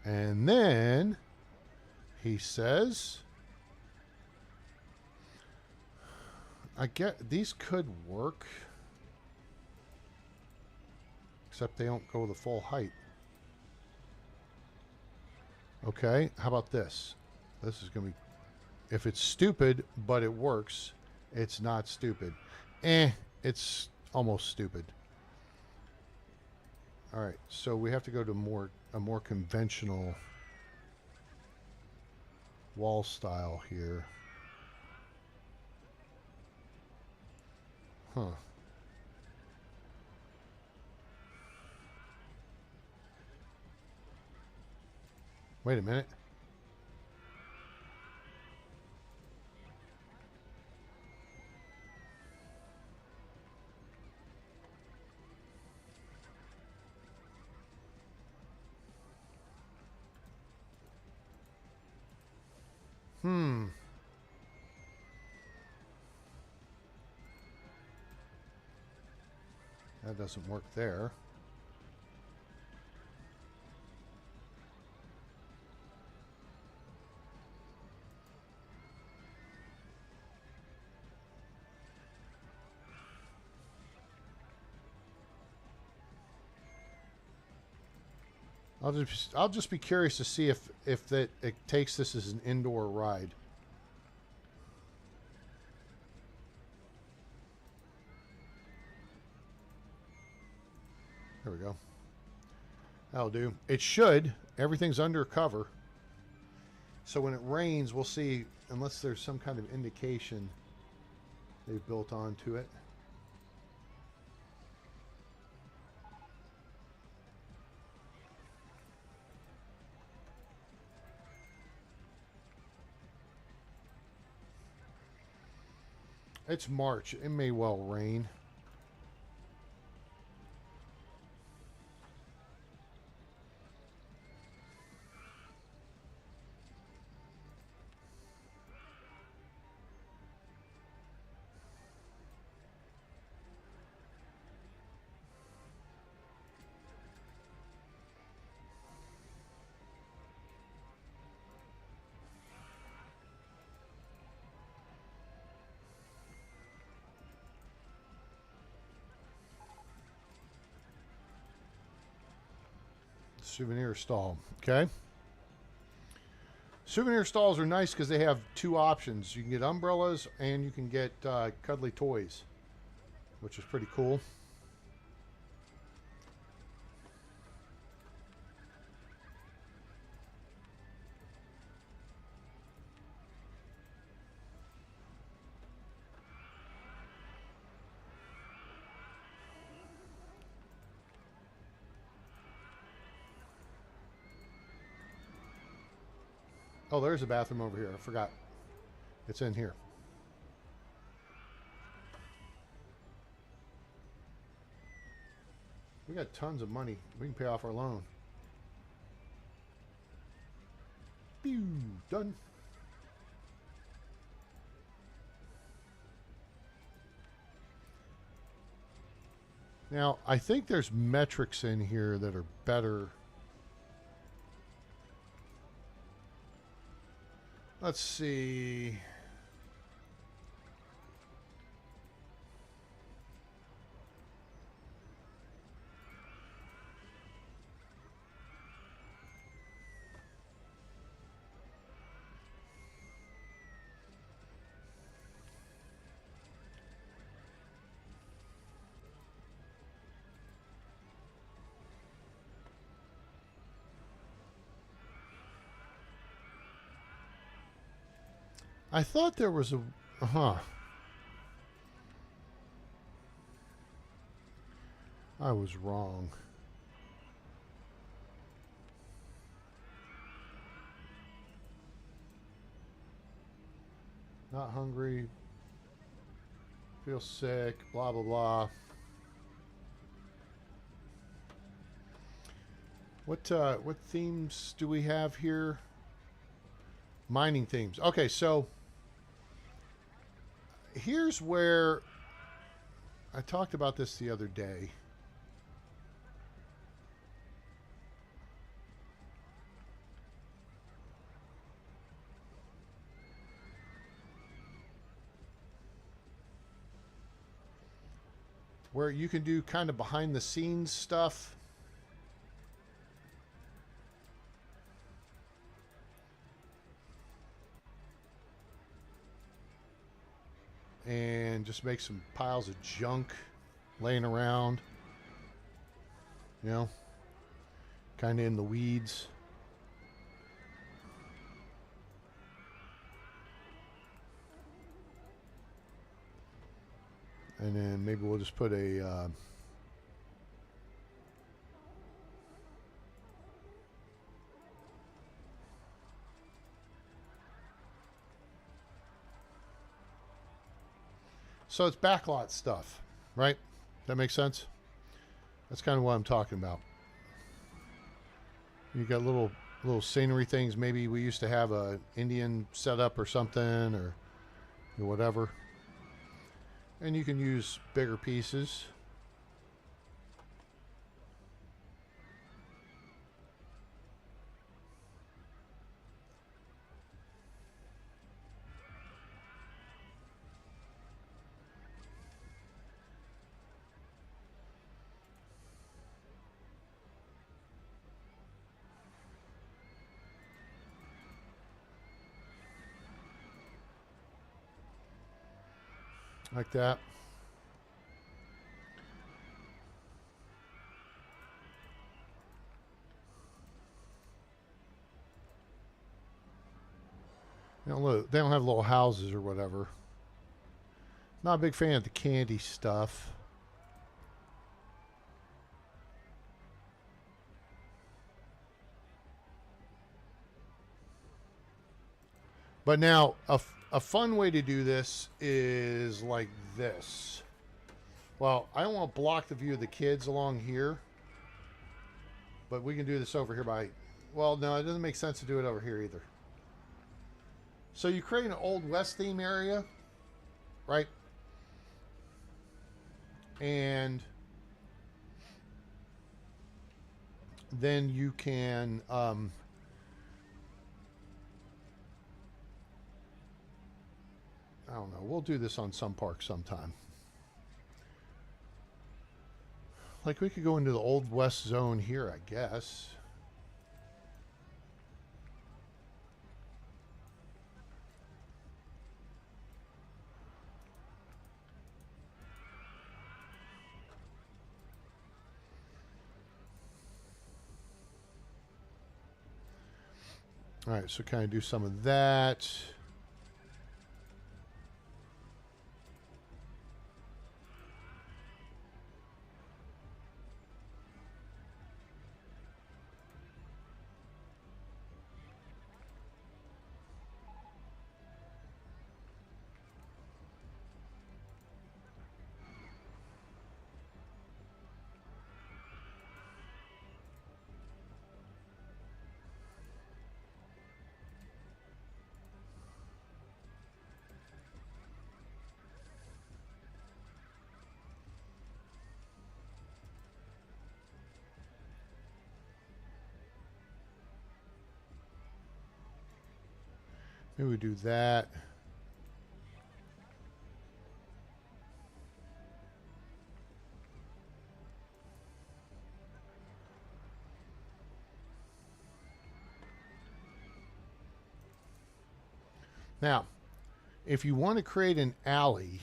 And then he says, I get these could work, except they don't go the full height. Okay, how about this? This is going to be, if it's stupid, but it works, it's not stupid. It's almost stupid. All right, so we have to go to a more conventional wall style here. Huh. Wait a minute. That doesn't work there. I'll just be curious to see if it takes this as an indoor ride. There we go. That'll do. It should. Everything's under cover. So when it rains, we'll see, unless there's some kind of indication they've built onto it. It's March. It may well rain. Souvenir stall. Okay. Souvenir stalls are nice because they have two options. You can get umbrellas and you can get cuddly toys, which is pretty cool. Oh, there's a bathroom over here. I forgot. It's in here. We got tons of money. We can pay off our loan. Pew, done. Now, I think there's metrics in here that are better. Let's see. I thought there was a... I was wrong. Not hungry. Feel sick. Blah, blah, blah. What themes do we have here? Mining themes. Okay, so here's where I talked about this the other day. Where you can do kind of behind the scenes stuff. And just make some piles of junk laying around, you know, kind of in the weeds. And then maybe we'll just put a so it's backlot stuff, right? That makes sense? That's kind of what I'm talking about. You got little scenery things. Maybe we used to have a Indian setup or something, or whatever. And you can use bigger pieces. Like that. They don't have little houses or whatever. Not a big fan of the candy stuff. But now, a fun way to do this is like this. Well, I don't want to block the view of the kids along here. But we can do this over here by... Well, no, it doesn't make sense to do it over here either. So you create an Old West theme area, right? And then you can... I don't know. We'll do this on some park sometime. Like we could go into the Old West zone here, I guess. All right, so kind of do some of that. Maybe we do that. Now, if you want to create an alley,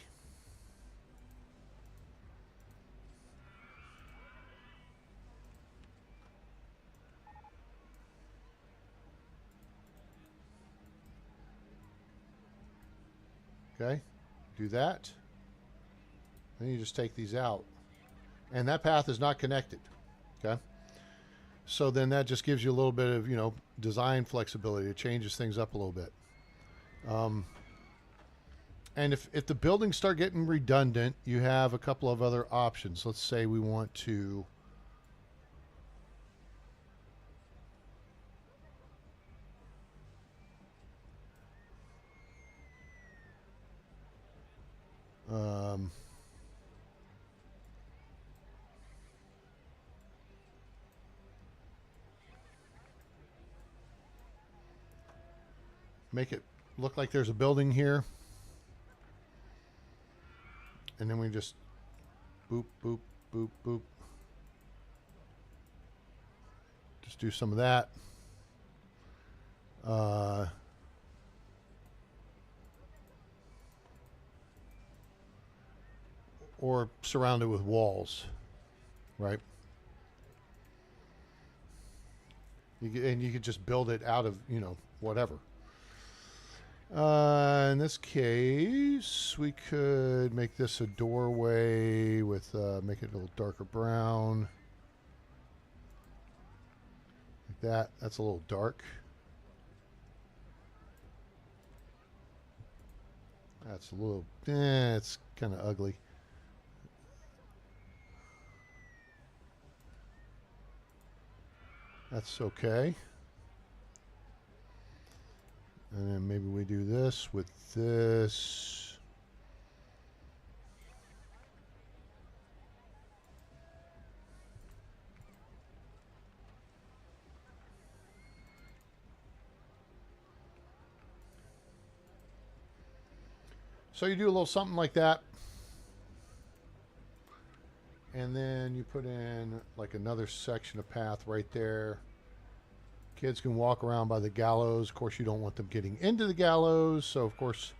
okay, do that. Then you just take these out. And that path is not connected, okay? So then that just gives you a little bit of, you know, design flexibility. It changes things up a little bit. And if the buildings start getting redundant, you have a couple of other options. Let's say we want to make it look like there's a building here. And then we just boop, boop, boop, boop. Just do some of that. Or surround it with walls, right? And you could just build it out of, you know, whatever. In this case, we could make this a doorway with, make it a little darker brown. Like that. That's a little dark. That's a little, it's kind of ugly. That's okay. And then maybe we do this with this. So you do a little something like that. And then you put in like another section of path right there. Kids can walk around by the gallows. Of course, you don't want them getting into the gallows. So, of course,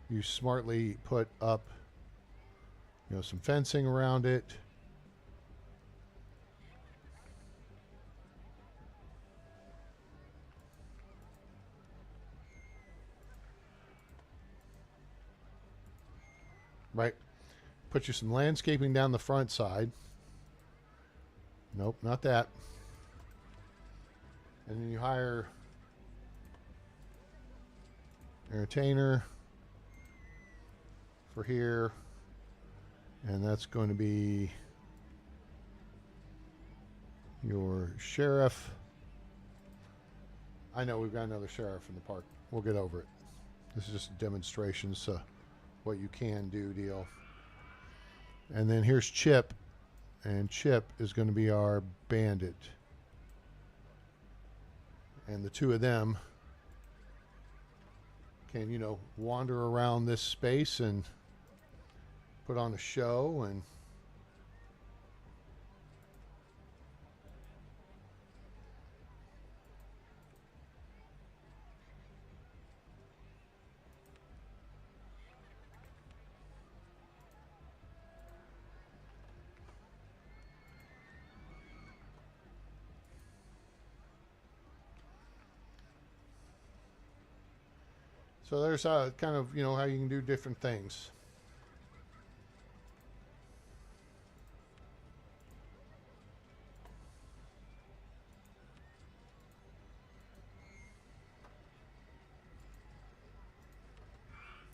you smartly put up, you know, some fencing around it. put you some landscaping down the front side. Nope, not that. And then you hire entertainer for here, and that's going to be your sheriff. I know we've got another sheriff in the park. We'll get over it. This is just a demonstration, so what you can do deal. And then here's Chip, and Chip is going to be our bandit. And the two of them can, you know, wander around this space and put on a show. And so there's kind of, you know, how you can do different things.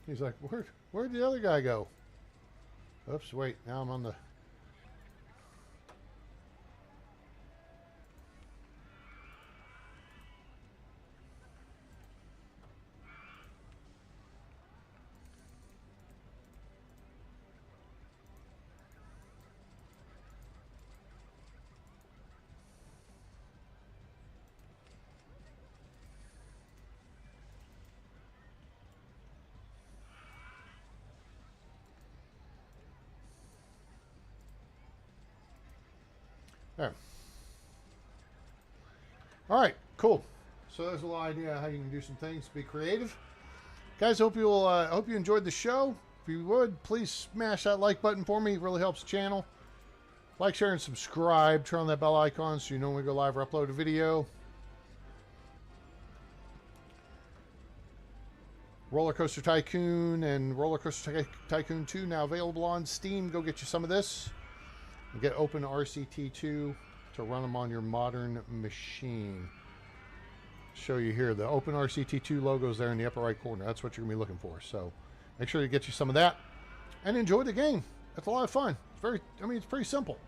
He's like, where'd the other guy go? Oops, wait, now I'm on the... There. All right, cool. So there's a little idea how you can do some things, be creative. Guys, hope you enjoyed the show. If you would, please smash that like button for me. It really helps the channel. Like, share, and subscribe. Turn on that bell icon so you know when we go live or upload a video. Roller Coaster Tycoon and Roller Coaster Tycoon 2 now available on Steam. Go get you some of this. And get Open RCT2 to run them on your modern machine. Show you here, the Open RCT2 logo is there in the upper right corner. That's what you're going to be looking for. So make sure you get you some of that and enjoy the game. It's a lot of fun. It's very, I mean, it's pretty simple.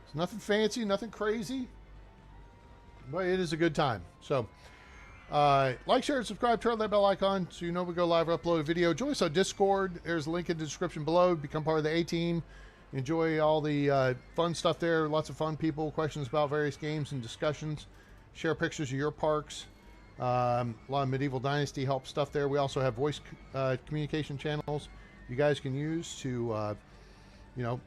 It's nothing fancy, nothing crazy, but it is a good time. So like, share, and subscribe. Turn on that bell icon so you know we go live or upload a video. Join us on Discord. There's a link in the description below. Become part of the A-Team. Enjoy all the fun stuff there. Lots of fun people, questions about various games and discussions. Share pictures of your parks. A lot of Medieval Dynasty help stuff there. We also have voice communication channels you guys can use to, you know,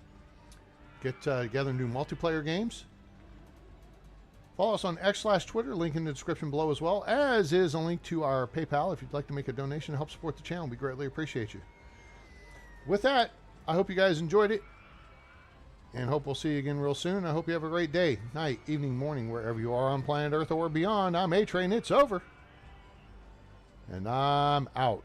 get together and do multiplayer games. Follow us on X/Twitter, link in the description below as well, as is a link to our PayPal if you'd like to make a donation to help support the channel. We greatly appreciate you. With that, I hope you guys enjoyed it, and hope we'll see you again real soon. I hope you have a great day, night, evening, morning, wherever you are on planet Earth or beyond. I'm A-Train. It's over. And I'm out.